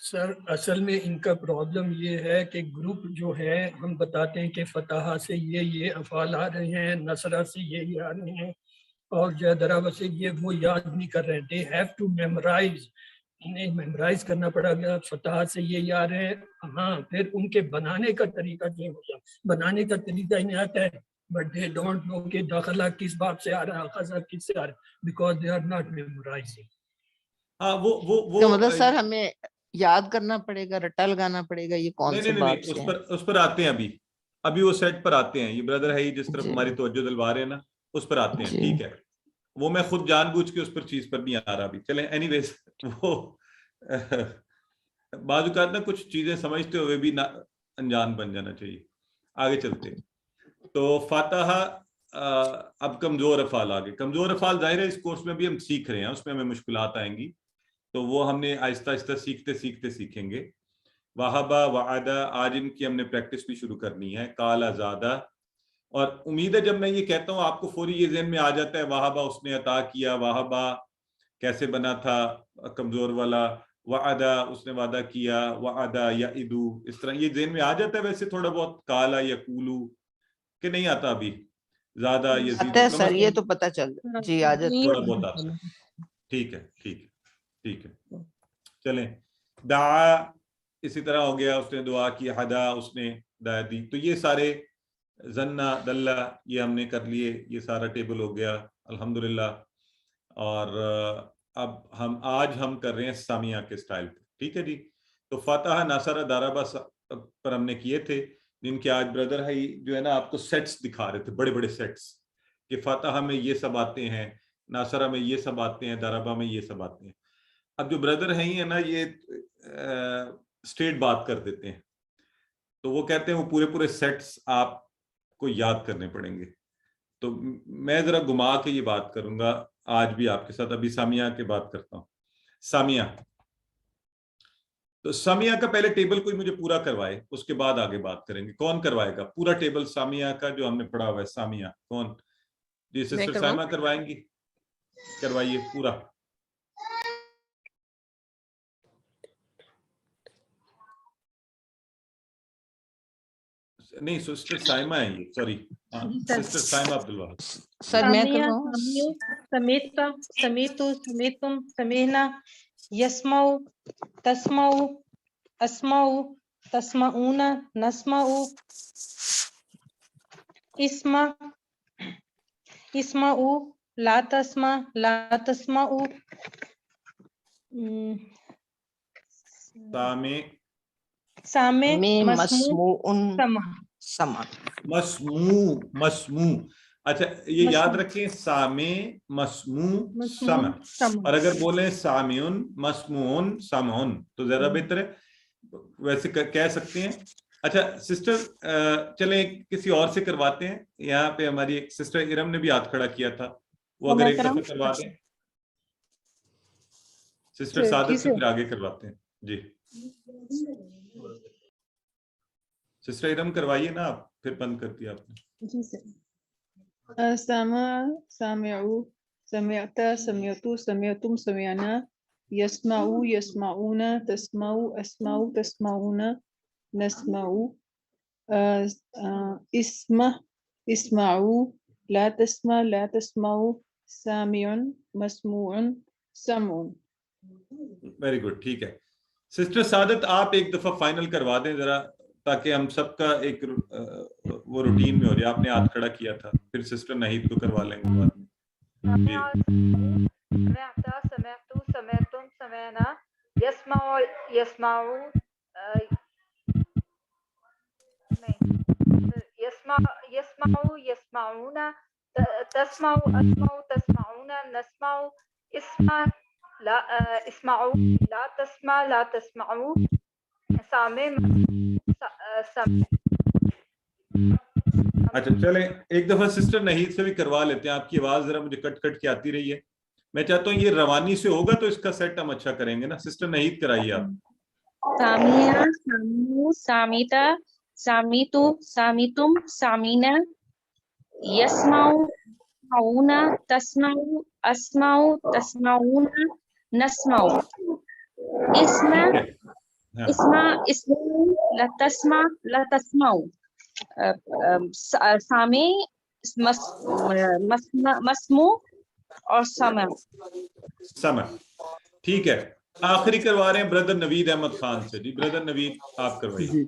سر اصل میں ان کا پرابلم یہ ہے کہ گروپ جو ہے ہم بتاتے ہیں کہ فتح سے یہ افعال آ رہے ہیں، نصرہ سے یہ آ رہے ہیں، اور جو ضرب سے یہ وہ یاد نہیں کر رہے ہیں. دے ہیو ٹو میمورائز، انہیں میمورائز کرنا پڑا گیا. فتح سے یہ آ رہے ہیں، ہاں پھر ان کے بنانے کا طریقہ چینج ہو گیا. بنانے کا طریقہ انہیں آتا ہے بٹ دے ڈونٹ نو کہ داخلہ کس باب سے آ رہا ہے، خزہ کس سے آ رہا ہے، because they are not memorising. ہاں تو مطلب سر ہمیں یاد کرنا پڑے گا، رٹا لگانا پڑے گا یہ کون سے باب سے ہیں؟ اس پر آتے ہیں ابھی وہ سیٹ پر آتے ہیں. یہ بردر ہے جس طرف ہماری توجہ دلوا رہے ہیں نا، اس پر آتے ہیں. ٹھیک ہے، وہ میں خود جان بوجھ کے اس پر چیز پر نہیں آ رہا ابھی. چلیں اینی ویز، وہ بعض اوقات نا کچھ چیزیں سمجھتے ہوئے بھی انجان بن جانا چاہیے. آگے چلتے. تو فاتحہ اب کمزور افعال آگے. کمزور افعال ظاہر ہے اس کورس میں بھی ہم سیکھ رہے ہیں، اس میں ہمیں مشکلات آئیں گی، تو وہ ہم نے آہستہ آہستہ سیکھتے سیکھیں گے. وہبا وعدہ، آج ان کی ہم نے پریکٹس بھی شروع کرنی ہے. قال زادہ، اور امید ہے جب میں یہ کہتا ہوں آپ کو فوری یہ ذہن میں آ جاتا ہے وہبا اس نے عطا کیا، وہبا کیسے بنا تھا کمزور والا، وعدہ اس نے وعدہ کیا، وعدہ یعدو، اس طرح یہ ذہن میں آ جاتا ہے. ویسے تھوڑا بہت قال یقولو کہ نہیں آتا ابھی، زیادہ یزید آتا ہے سر، یہ تو پتہ چل جی آ جاتا تھوڑا بہت آتا ہے. ٹھیک ہے. چلیں. دعا اسی طرح ہو گیا، اس نے دعا کی. ہدا اس نے ہدایت دی. تو یہ سارے زنا دلہ یہ ہم نے کر لیے، یہ سارا ٹیبل ہو گیا الحمدللہ. اور اب آج ہم کر رہے ہیں سامیہ کے سٹائل پہ. ٹھیک ہے جی. تو فاتحہ ناصرہ داربا پر ہم نے کیے تھے، جن کے آج بردر ہے جو ہے نا آپ کو سیٹس دکھا رہے تھے، بڑے بڑے سیٹس، کہ فاتحہ میں یہ سب آتے ہیں، ناصرہ میں یہ سب آتے ہیں، داربا میں یہ سب آتے ہیں. اب جو بردر ہیں نا یہ اسٹریٹ بات کر دیتے ہیں، تو وہ کہتے ہیں وہ پورے سیٹس آپ کو یاد کرنے پڑیں گے. تو میں ذرا گھما کے یہ بات کروں گا آج بھی آپ کے ساتھ. ابھی سامیہ کی بات کرتا ہوں. سامیہ، تو سامیہ کا پہلے ٹیبل کوئی مجھے پورا کروائے، اس کے بعد آگے بات کریں گے. کون کروائے گا پورا ٹیبل سامیہ کا جو ہم نے پڑھا ہوا ہے؟ سامیہ کون؟ جی سسٹر سائمہ کروائیں گی؟ کروائیے پورا. نہیں سسٹر سائمہ ہے یہ، سوری سسٹر سائمہ عبدالوہاب. سر میں کر رہا ہوں. سمیتم سمینا، یسمعو تسمعو، اسمعو تسمعون، نسمعو اسمعو لا تسمع لا تسمعو، سامع مسموع. اچھا یہ یاد رکھیں، سامع مسموع سمع. اور اگر بولیں سامعن مسموعن سمعن تو زیادہ بہتر ہے، ویسے کہہ سکتے ہیں. اچھا سسٹر چلیں کسی اور سے کرواتے ہیں. یہاں پہ ہماری ایک سسٹر ارم نے بھی ہاتھ کھڑا کیا تھا، وہ اگر ایک دفعہ کروا دیں. سسٹر سعادت سے پھر آگے کرواتے ہیں. جی سسٹر ارم کروائیے نا آپ، پھر بند کر دیا آپ نے. جی سر. سامع سامعو، سمعت سمعتو، سمعتم سمعنا، یسمعو یسمعون، تسمعو اسمعو تسمعون، نسمعو، اسمع اسمعو، لا تسمع لا تسمعو، سامع مسموع سمع. Very good. ٹھیک ہے سسٹر سعادت آپ ایک دفعہ فائنل کروا دیں ذرا، تاکہ ہم سب کا ایک وہ روٹین میں ہو جائے. آپ نے ہاتھ کھڑا کیا تھا، پھر سسٹر نہید کو کروا لیں گے بعد میں. سمعتو سمعتم سمعنا، یسمعو یسمعو یسمعو یسمعون، تسمعو اسمعو تسمعون، نسمعو اسمع لا اسمعو لا تسمع لا تسمعو، سامع سمع. اچھا چلیں ایک دفعہ سسٹر نہید سے بھی کروا لیتے ہیں. آپ کی آواز ذرا مجھے کٹ کٹ کے آتی رہی ہے. میں چاہتا ہوں یہ روانی سے ہوگا تو اس کا سیٹ ہم اچھا کریں گے نا. سسٹر نہید کرائیے آپ. سامیہ سامیو سامیتا سامیتو سامیتم سامینا، یسمعو یسمعون، تسمعو اسمعو تسمعون، نسمعو، اسمع لتسمعوا سامع مسموع اور سمع. ٹھیک ہے. آخری کروا رہے ہیں بردر نوید احمد خان سے. جی بردر نوید آپ کروائیے. جی.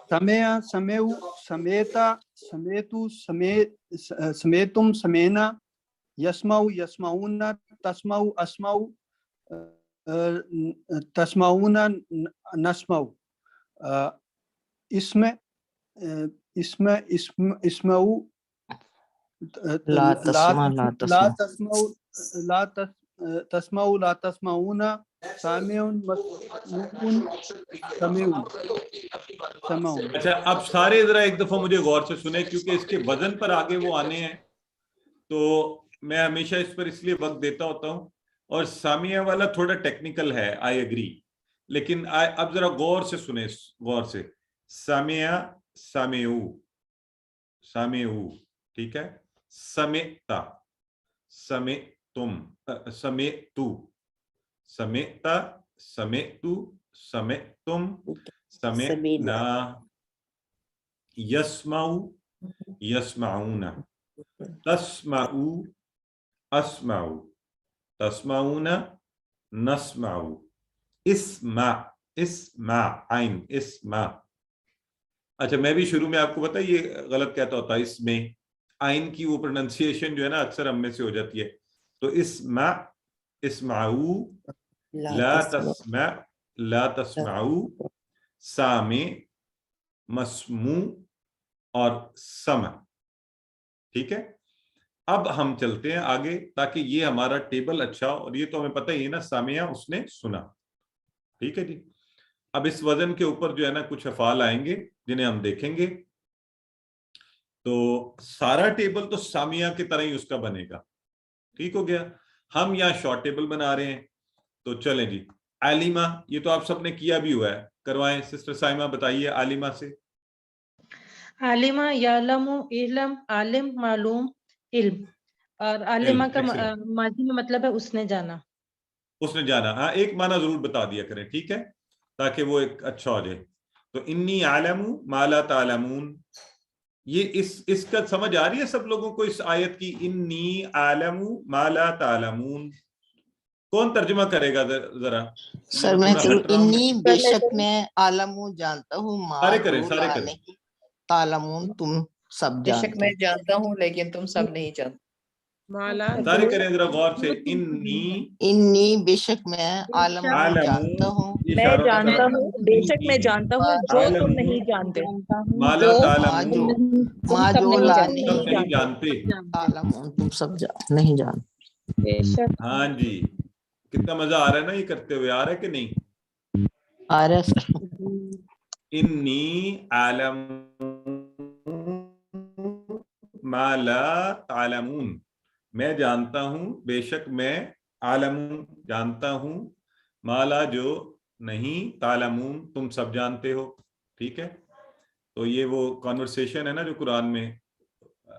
سمع سمعو سمیتا سمیتو سمیتم سمینا یسمعو یسمعون تسمعو اسمعو تسمعون نسمعو اسمعو لا تسمعو لا تسمعون سامعون مسموعون سمعون. اچھا اب سارے ذرا ایک دفعہ مجھے غور سے سنیں کیونکہ اس کے وزن پر آگے وہ آنے ہیں تو میں ہمیشہ اس پر اس لیے وقت دیتا ہوتا ہوں. اور سامیہ والا تھوڑا ٹیکنیکل ہے, آئی ایگری, لیکن اب ذرا غور سے سنیں, غور سے. سامیہ سامیعو سامیعو, ٹھیک ہے. سمعتا سمعتم سمعتو سمعتا سمعتو سمعتم سمعنا. یسمعو یسمعون تسمعو اسمعو تسمعون نسمعو. اسمع اسمع عین اسمع. اچھا میں بھی شروع میں آپ کو پتا یہ غلط کہتا ہوتا ہے, اس میں عین کی وہ پروننسیشن جو ہے نا اکثر ہم میں سے ہو جاتی ہے. تو اسمع اسمعو لا تسمع لا تسمعو سامع مسموع اور سمع. ٹھیک ہے. اب ہم چلتے ہیں آگے تاکہ یہ ہمارا ٹیبل اچھا, اور یہ تو ہمیں پتہ ہی ہے نا سامعہ اس نے سنا. ٹھیک ہے جی. اب اس وزن کے اوپر جو ہے نا کچھ افعال آئیں گے جنہیں ہم دیکھیں گے. تو سارا ٹیبل تو سامعہ کی طرح ہی اس کا بنے گا. ٹھیک ہو گیا. ہم یہاں شارٹ ٹیبل بنا رہے ہیں. تو چلیں جی. عالمہ, یہ تو آپ سب نے کیا بھی ہوا ہے, کروائیں. سسٹر سائمہ بتائیے عالمہ سے. عالمہ یعلم علم عالم معلوم علم. اور عالمہ کا ماضی میں مطلب ہے اس نے جانا. اس نے جانا. ہاں ایک معنی ضرور بتا دیا کریں, ٹھیک ہے, تاکہ وہ ایک اچھا ہو جائے. تو انی عالم ما لا تعلمون, یہ اس کا سمجھ آ رہی ہے سب لوگوں کو اس آیت کی؟ انی عالم ما لا تعلمون. کون ترجمہ کرے گا ذرا؟ سر میں انی بے شک میں عالم جانتا ہوں ما نہیں تعلمون تم سب جانتے. بے شک میں جانتا ہوں لیکن تم سب نہیں جانتے. سارے کریں ذرا غور سے. انی بے شک میں عالم جانتا ہوں. میں جانتا ہوں, بے شک میں جانتا ہوں جو تم نہیں جانتے. ما جو لا نہیں جانتے. تعلمون تم سب نہیں جانتے. ہاں جی. کتنا مزہ آ رہا ہے نا یہ کرتے ہوئے, آ رہا ہے کہ نہیں؟ آ رہا ہے. انی عالم ما لا تعلمون, میں جانتا ہوں بے شک میں عالم جانتا ہوں ما لا جو نہیں تعلمون تم سب جانتے ہو. ٹھیک ہے. تو یہ وہ کانورسیشن ہے نا جو قرآن میں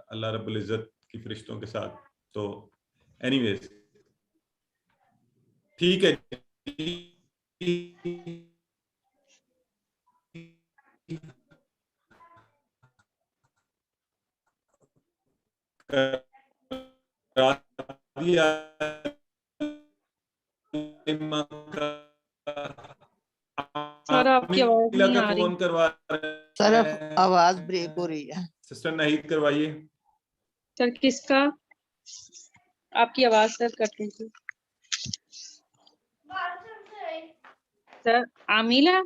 اللہ رب العزت کی فرشتوں کے ساتھ. تو اینی ویز ٹھیک ہے. سر آپ کی آواز نہیں آ رہی. سر آواز بریک ہو رہی ہے. سسٹر نہید کروائیے. سر کس کا؟ آپ کی آواز سر کٹ رہی تھی. سر عاملہ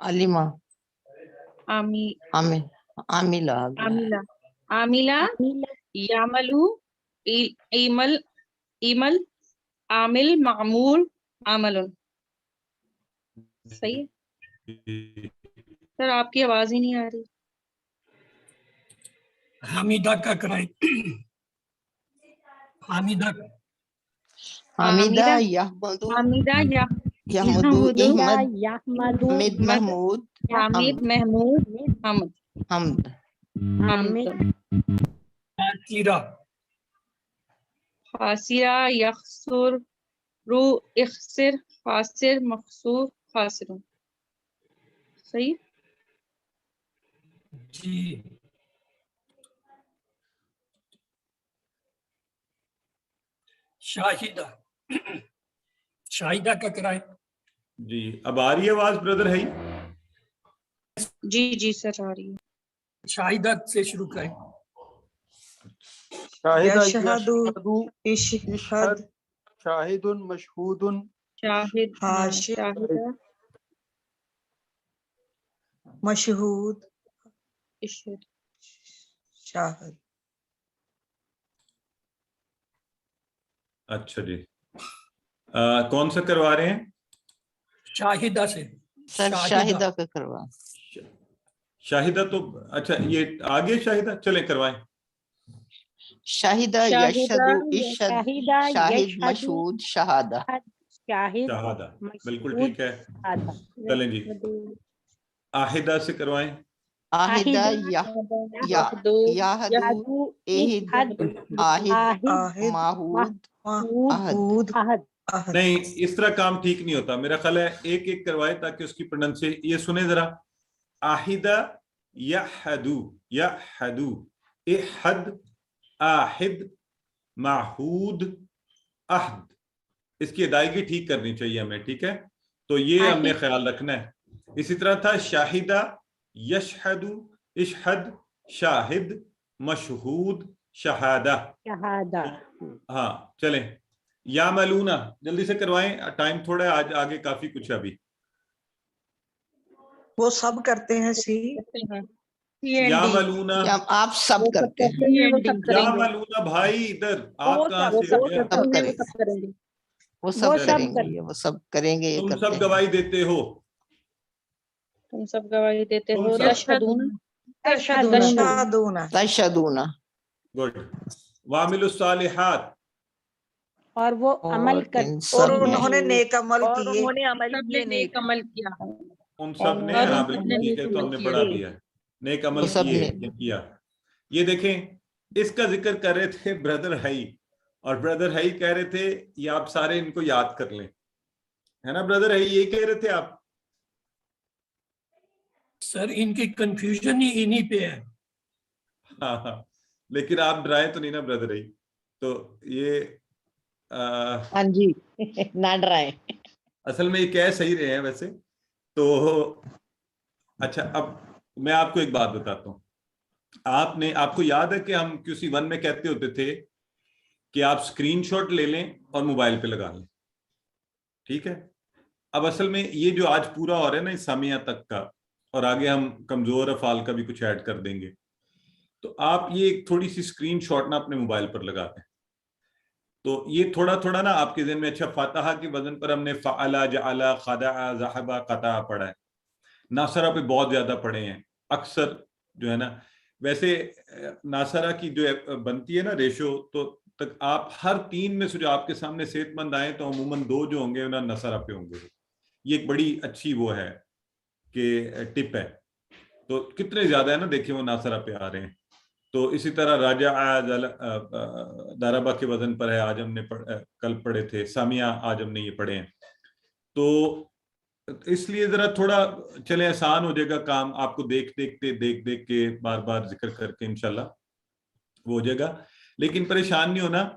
علیمہ عاملہ یعملو ایمل عامل معمول عمل. صحیح ہے سر. آپ کی آواز ہی نہیں آ رہی. حمیدہ کا کرائیں. حمیدہ یحمدو محمود حامد محمود حمد خاسرہ یخسر رو اخسر خاسر مخسور خاسرون. صحیح. جی شاہدہ شاہدہ کا کرائے. جی اب آ رہی ہے آواز بردر ہے؟ جی جی سر آ رہی ہے. شاہدہ سے شروع کریں. شاہدہ یشہدو یشہدو اشہد شاہد مشہود شاہد حاشد شاہدہ مشہود اشہد. شاہد. اچھا جی کون سا کروا رہے ہیں؟ شاہدہ سے. سر شاہدہ کا کروا. شاہدہ تو اچھا یہ آگے شاہدہ چلیں کروائیں. شاہدہ یشہدو اشہد شاہدہ شاہد یشہدو مشہود شہادہ. شاہد شہادہ بالکل مشہود ٹھیک ہے. شہادہ. چلیں جی آہدہ سے کروائیں. آہدہ آہدہ یہدو یہدو اہد احد آہد آہد ماہود عہد. محمود احد. احد. نہیں اس طرح کام ٹھیک نہیں ہوتا، میرا خیال ہے ایک ایک کروائے تاکہ اس کی پروننسیشن. یہ سنیں ذرا، آہدہ یحدو یحدو احد آہد معہود عہد. اس کی ادائیگی ٹھیک کرنی چاہیے ہمیں، ٹھیک ہے؟ تو یہ ہم نے خیال رکھنا ہے. اسی طرح تھا شاہدہ یشہدو اشہد شاہد مشہود شہادہ. شہادہ. ہاں چلیں یعملون جلدی سے کروائیں، ٹائم تھوڑا ہے آج، آگے کافی کچھ ہے ابھی. وہ سب کرتے ہیں سی. یعملون آپ سب کرتے ہیں. یعملون بھائی ادھر آپ کہاں سے سب کریں گے. وہ سب کریں گے، وہ سب کریں گے. تم سب گواہی دیتے ہو. تم سب گواہی دیتے تم ہو. سب تشہدون تشہدون. تشہدون. گڈ. وعملوا الصالحات اور وہ عمل اور انہوں نے نیک عمل اور کیے. انہوں نے عمل سب کیے نے نیک عمل کیا. ان سب نے، اور ہاں ان سب بالکل نے ٹھیک ہے، نیک تو ہم عمل نے کیا. پڑھا دیا ہے نیک عمل سب کیے نے. یہ کیا. یہ دیکھیں اس کا ذکر کر رہے تھے بردر ہائی، اور بردر ہائی کہہ رہے تھے یہ آپ سارے ان کو یاد کر لیں، ہے نا بردر ہائی؟ یہ کہہ رہے تھے آپ. سر ان کی کنفیوژن ہی انہی پہ ہے. ہاں ہاں لیکن آپ ڈرائے تو نہیں نا بردر ہائی؟ تو یہ ہاں جی نہ ڈرائیں. اصل میں یہ کہہ صحیح رہے ہیں ویسے تو. اچھا اب میں آپ کو ایک بات بتاتا ہوں. آپ کو یاد ہے کہ ہم QC1 میں کہتے ہوتے تھے کہ آپ اسکرین شاٹ لے لیں اور موبائل پہ لگا لیں، ٹھیک ہے؟ اب اصل میں یہ جو آج پورا ہو رہا ہے نا سامیہ تک کا، اور آگے ہم کمزور افعال کا بھی کچھ ایڈ کر دیں گے، تو آپ یہ تھوڑی سی اسکرین شاٹ نا اپنے موبائل پر لگا دیں. تو یہ تھوڑا تھوڑا نا آپ کے ذہن میں، اچھا فاتحہ کے وزن پر ہم نے فعلا جعلا خدع ذہبا قطع پڑھا ہے، ناصرہ پہ بہت زیادہ پڑھے ہیں اکثر جو ہے نا. ویسے ناصرہ کی جو بنتی ہے نا ریشو، تو تک آپ ہر 3 میں سے جو آپ کے سامنے صحت مند آئے تو عموماً 2 جو ہوں گے انہیں ناصرہ پہ ہوں گے. یہ ایک بڑی اچھی وہ ہے کہ ٹپ ہے. تو کتنے زیادہ ہے نا دیکھیں وہ ناصرہ پہ آ رہے ہیں. تو اسی طرح راجع داربا کے وزن پر ہے، آج ہم نے کل پڑھے تھے. سامیہ آج ہم نے یہ پڑھے ہیں. تو اس لیے ذرا تھوڑا چلے آسان ہو جائے گا کام، آپ کو دیکھ کے بار بار ذکر کر کے انشاءاللہ وہ ہو جائے گا. لیکن پریشان نہیں ہونا،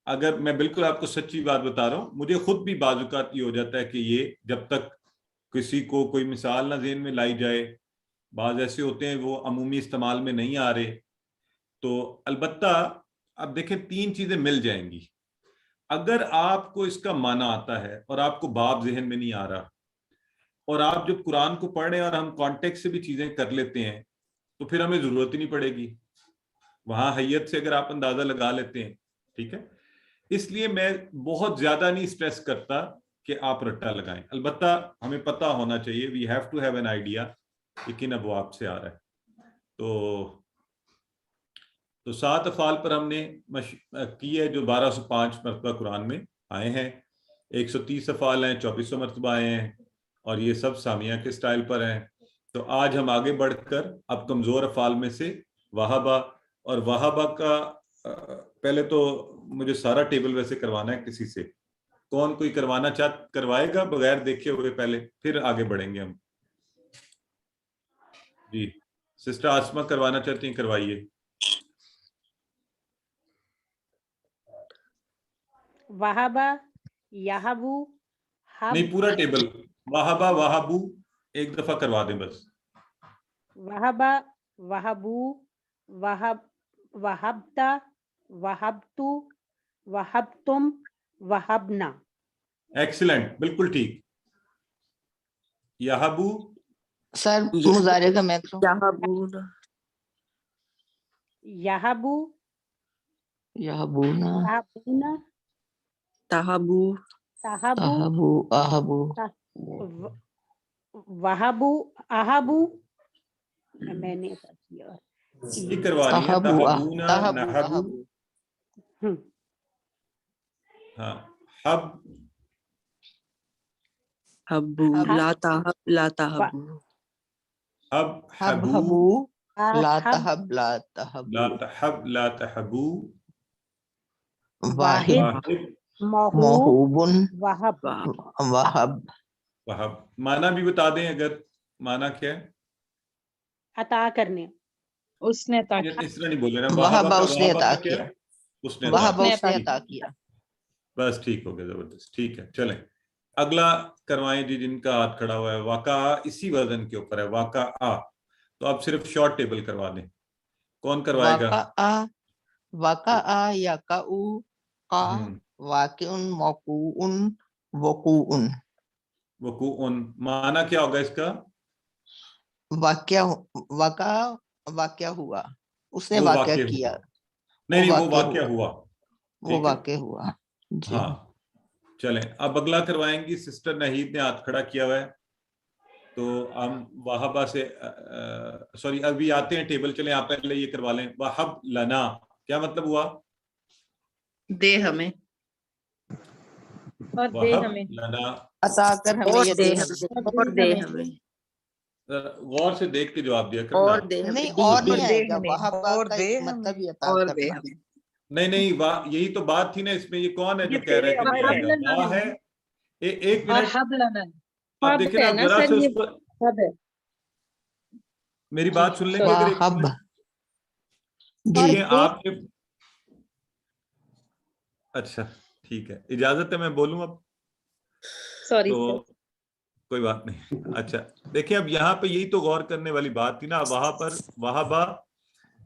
اگر میں بالکل آپ کو سچی بات بتا رہا ہوں، مجھے خود بھی بعض اوقات یہ ہو جاتا ہے کہ یہ جب تک کسی کو کوئی مثال نہ ذہن میں لائی جائے، بعض ایسے ہوتے ہیں وہ عمومی استعمال میں نہیں آ رہے. تو البتہ اب دیکھیں 3 چیزیں مل جائیں گی. اگر آپ کو اس کا معنی آتا ہے اور آپ کو باب ذہن میں نہیں آ رہا، اور آپ جب قرآن کو پڑھ رہے ہیں اور ہم کانٹیکٹ سے بھی چیزیں کر لیتے ہیں، تو پھر ہمیں ضرورت ہی نہیں پڑے گی. وہاں حیت سے اگر آپ اندازہ لگا لیتے ہیں، ٹھیک ہے؟ اس لیے میں بہت زیادہ نہیں سٹریس کرتا کہ آپ رٹا لگائیں. البتہ ہمیں پتہ ہونا چاہیے، we have to have an idea کہ کن ابواب سے آ رہا ہے. تو 7 افعال پر ہم نے کی ہے جو 1205 مرتبہ قرآن میں آئے ہیں. 130 افعال ہیں، 2400 مرتبہ آئے ہیں، اور یہ سب سامیہ کے سٹائل پر ہیں. تو آج ہم آگے بڑھ کر اب کمزور افعال میں سے وہابہ، اور وہابہ کا پہلے تو مجھے سارا ٹیبل ویسے کروانا ہے کسی سے، کون کوئی کروانا کروائے گا بغیر دیکھے ہوئے پہلے، پھر آگے بڑھیں گے ہم. جی سسٹر آسمہ کروانا چاہتی ہیں، کروائیے. وہابا یہابو نہیں پورا ٹیبل، وہابا وہابو ایک دفعہ کروا دیں بس. وہابا وہابو وہبتا وہبتو وہبتم وہبنا. ایکسیلنٹ، بالکل ٹھیک. یہابو سر مظاہرے کا میں کروں. یہابو یہبونا یہبونا تہبو تہبو تہبو اہبو وہابو اہبو. میں نے ایسا کیا یہ کروا رہی ہیں. تہبونا نہبو. ہاں حب حبو لا تہب لا تہبو. حب حب حبو حبو لا تہب لا تہبو. لا تحب لا تحبو. واحد واحد موہوبن وہب وہب. وہب معنی بھی بتا دیں اگر معنی کیا ہے. عطا کرنے. اس نے عطا یہ اس طرح نہیں بولے نا. وہبا اس نے عطا کا کیا کیا. ہے؟ اس نے عطا وہبا کیا. اس نے عطا کیا. بس ٹھیک ہو گیا، زبردست. ٹھیک ہے چلیں اگلا کروائیں جی جن کا ہاتھ کھڑا ہوا ہے. واقعہ اسی وزن کے اوپر ہے، واقعہ. تو آپ صرف شارٹ ٹیبل کروا دیں. کون کروائے گا؟ واقعہ یقعو قا واقعن موقوعن وقوعن. وقوعن معنی کیا ہوگا اس کا؟ واقعہ ہوا، اس نے وہ واقعہ واقع کیا. ہوا. نہیں وہ واقعہ ہوا. وہ واقع ہوا. جی ہاں چلیں اب اگلا کروائیں گی. سسٹر نہید نے ہاتھ کھڑا کیا ہوا ہے، تو ہم وہابا سے سوری ابھی آتے ہیں ٹیبل. چلیں آپ پہلے یہ کروا لیں. وہب لنا کیا مطلب ہوا؟ دے ہمیں، اور دے وہب ہمیں، لنا. عطا کر ہمیں اور یا دے دے ہمیں، ہمیں. اور دے ہمیں، غور سے دیکھ کے جواب دیا کرنا. اور دے ہمیں. نہیں اور نہیں دے آئے گا. ہمیں، وہابا اور کا دے مطلب ہی عطا اور دے کرنا. ہمیں. نہیں یہی تو بات تھی نا اس میں. یہ کون ہے جو یہ کہہ رہا ہے کہ فعل نہیں امر آئے گا؟ واہ ہے. ایک اور منٹ حب لنا. اب دیکھیں نا، ہے آپ نا ذرا سر، سے اس یہ پر حب ہے. میری بات سن لیں گے اگر ایک واہب. منٹ؟ جی دیکھیں آپ نے اچھا ٹھیک ہے، اجازت ہے میں بولوں اب؟ سوری تو سر. کوئی بات نہیں. اچھا دیکھیں اب یہاں پہ یہی تو غور کرنے والی بات تھی نا. وہاں پر وہابا،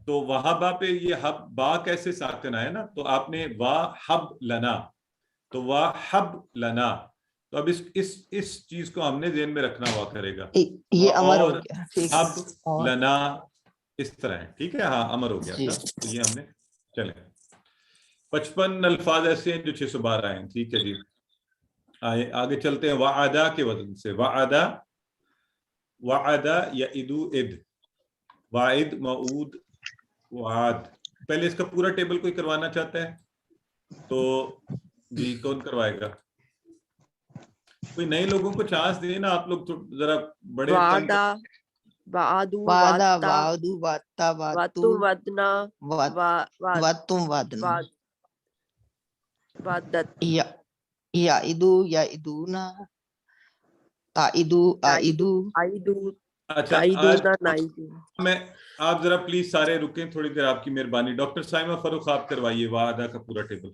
تو وہابا پہ یہ حب با کیسے ساکن آیا نا. تو آپ نے واہب لنا، تو واہب لنا. تو اب اس چیز کو ہم نے ذہن میں رکھنا ہوا کرے گا. یہ امر ہو اور گیا. ٹھیک حب لنا اس طرح ہے. ٹھیک ہے ہاں امر ہو گیا جی. تھا. تو یہ ہم نے چلیں 55 الفاظ ایسے ہیں جو 612 ہیں. ٹھیک ہے جی آگے چلتے ہیں. وعدہ کے وزن سے وعدہ، وعدہ یعدو اد، وعد موعود وعد. پہلے اس کا پورا ٹیبل کوئی کروانا چاہتا ہے تو جی کون کروائے گا؟ کوئی نئے لوگوں کو چانس دیں نا. آپ لوگ ذرا بڑے وعدہ وعدو وعدہ وعدتا وعدو وعدتا وعدتم وعدنا وعدتم وعدنا. وعدت یعدو یعدونا تعیدو اعیدو. عیدو اچھا تعیدونا نعیدو. میں آپ ذرا پلیز سارے رکیں تھوڑی دیر، آپ کی مہربانی. ڈاکٹر سائمہ فاروق آپ کروائیے وعدہ کا پورا ٹیبل.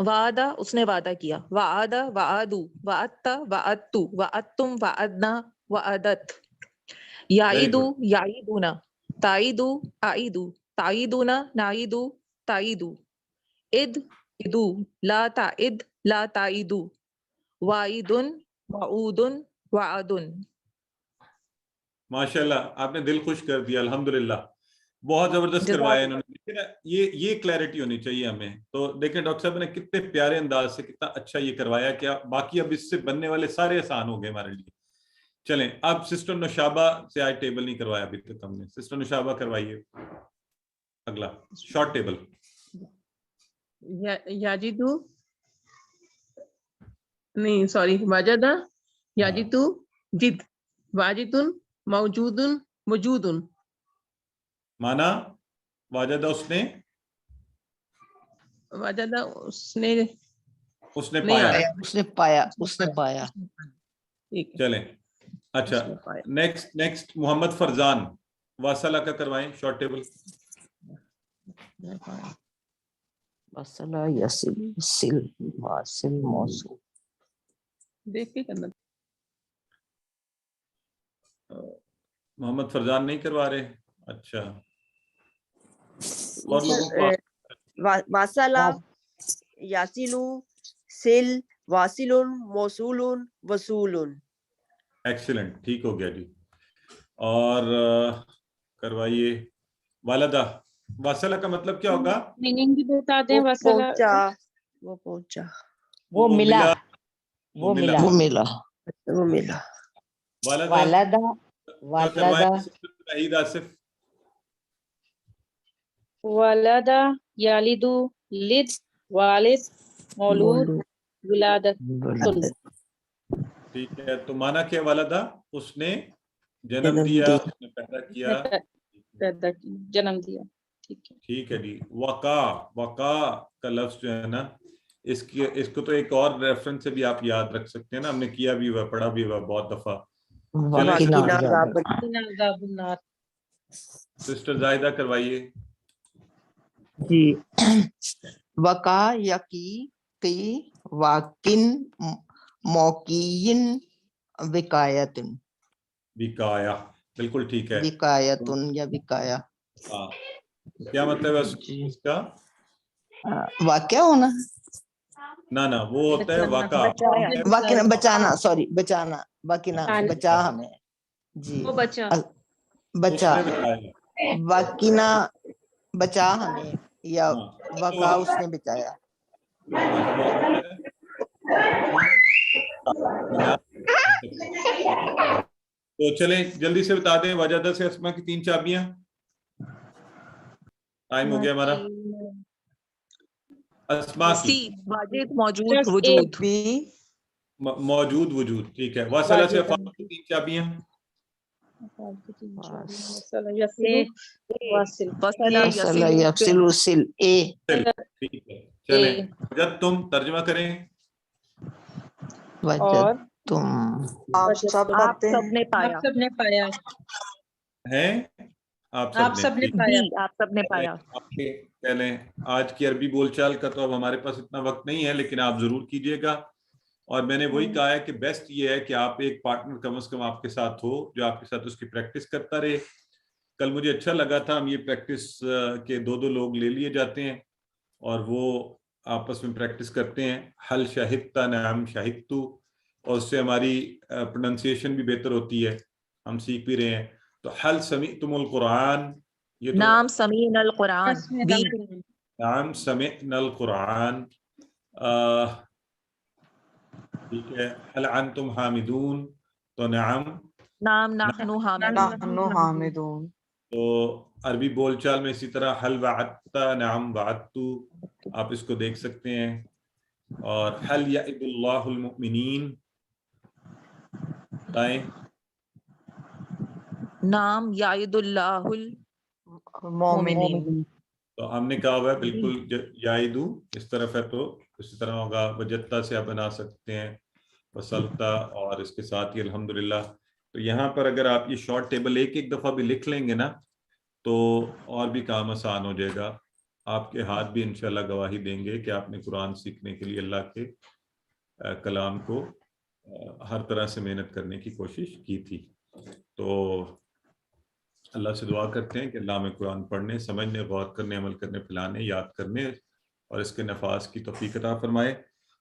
وعدہ اس نے وعدہ کیا. وعدہ وعدو وعدتا وعدتو وعدتم وعدنا وعدت. یعیدو یعیدونا تعیدو اعیدو تعیدونا نعیدو تعیدو. اد ادو لا تعد لا تعیدو. وعیدن وعودن وعدن. ماشاء اللہ آپ نے دل خوش کر دیا. الحمدللہ بہت زبردست کروایا انہوں نے. یہ کلیئرٹی ہونی چاہیے ہمیں. تو دیکھیں ڈاکٹر صاحب نے کتنے پیارے انداز سے کتنا اچھا یہ کروایا. کیا باقی اب اس سے بننے والے سارے آسان ہو گئے ہمارے لیے. چلیں اب سسٹر نوشابہ سے آج ٹیبل نہیں کروایا ابھی تک ہم نے. سسٹر نوشابہ کروائیے اگلا شارٹ ٹیبل. یاجدو نہیں سوری وجدہ یاجدو جد واجدن موجودن موجودن. مانا واجدہ اس نے، وجدہ اس نے اس نے پایا. اس نے پایا. اس نے پایا. چلیں اچھا نیکسٹ محمد فرزان واصلہ کا کروائیں شارٹ ٹیبل. وصلہ یصل سل واصل موصول. دیکھ کے کرنا. محمد فرزان نہیں کروا رہے. اچھا اور لوگوں کو واصلہ یاسل سل واصل موصول وصول. ایکسیلنٹ ٹھیک ہو گیا جی. اور کروائیے والدہ. واصلہ کا مطلب کیا ہوگا؟ میننگ بھی بتا دیں. واصلہ وہ پہنچا وہ ملا وہ ملا. والدہ والدہ شہید آصف. والدہ یالدو لد والد مولود ولادت. ٹھیک ہے تو مانا کیا والدہ؟ اس نے جنم دیا, اس نے پیدا کیا, جنم دیا. ٹھیک ہے جی. وقع کا لفظ جو ہے نا اس کو تو ایک اور ریفرنس سے بھی آپ یاد رکھ سکتے ہیں نا, ہم نے کیا بھی ہوا پڑھا بھی ہوا بہت دفعہ. سسٹر زائدہ کروائیے جی. وقع یقی قی واقن موقعین وقایتن. وقایا بالکل ٹھیک ہے. وقایتن یا وقایا. ہاں کیا مطلب ہے اس کا؟ واقعہ ہونا. نہ وہ ہوتا ہے واقع. بچانا. سوری بچانا. واقعہ بچا ہمیں. جی بچا. واقعہ بچا ہمیں یا واقع اس نے بچایا. تو چلیں جلدی سے بتا دیں وجدہ سے اسما کی 3 چابیاں. ٹائم ہو گیا ہمارا. اسما کی موجود وجود موجود وجود. ٹھیک ہے. واصلہ سے افعال کی 3 چابیاں. واصلہ یفصل وصل اے. ٹھیک ہے چلیں وجد تم ترجمہ کریں. وجد تم آپ سب نے پایا ہیں. آپ سب نے پایا. پہلے آج کی عربی بول چال کا تو اب ہمارے پاس اتنا وقت نہیں ہے لیکن آپ ضرور کیجئے گا. اور میں نے وہی کہا ہے کہ بیسٹ یہ ہے کہ آپ ایک پارٹنر کم از کم آپ کے ساتھ ہو جو آپ کے ساتھ اس کی پریکٹس کرتا رہے. کل مجھے اچھا لگا تھا, ہم یہ پریکٹس کے 2 لوگ لے لیے جاتے ہیں اور وہ آپس میں پریکٹس کرتے ہیں. حل شاہدت نعم شاہدتو, اور اس سے ہماری پروننسیشن بھی بہتر ہوتی ہے, ہم سیکھ بھی رہے ہیں. تو حل سمعتم القرآن, یہ تو نام سمعنا القرآن بھی نام سمعنا القرآن. ٹھیک ہے. حل انتم حامدون, تو نعم نحن حامدون. تو عربی بول چال میں اسی طرح حل وعدت نعم وعدتو آپ اس کو دیکھ سکتے ہیں. اور حل یعد اللہ المؤمنین بتائیں. نام یعد اللہ المؤمنین. تو ہم نے کہا ہوا ہے بالکل یعدو اس طرف ہے تو اسی طرح ہوگا. وجدتا سے آپ بنا سکتے ہیں وصلتا, اور اس کے ساتھ ہی الحمدللہ. تو یہاں پر اگر آپ یہ شارٹ ٹیبل ایک دفعہ بھی لکھ لیں گے نا تو اور بھی کام آسان ہو جائے گا. آپ کے ہاتھ بھی انشاءاللہ گواہی دیں گے کہ آپ نے قرآن سیکھنے کے لیے اللہ کے کلام کو ہر طرح سے محنت کرنے کی کوشش کی تھی. تو اللہ سے دعا کرتے ہیں کہ اللہ ہمیں قرآن پڑھنے, سمجھنے, غور کرنے, عمل کرنے, پھیلانے, یاد کرنے اور اس کے نفاذ کی توفیق عطا فرمائے.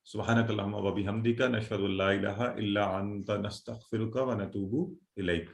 سبحانک اللہم و بحمدک نشہد ان لا الہ الا انت نستغفرک و نتوب الیک.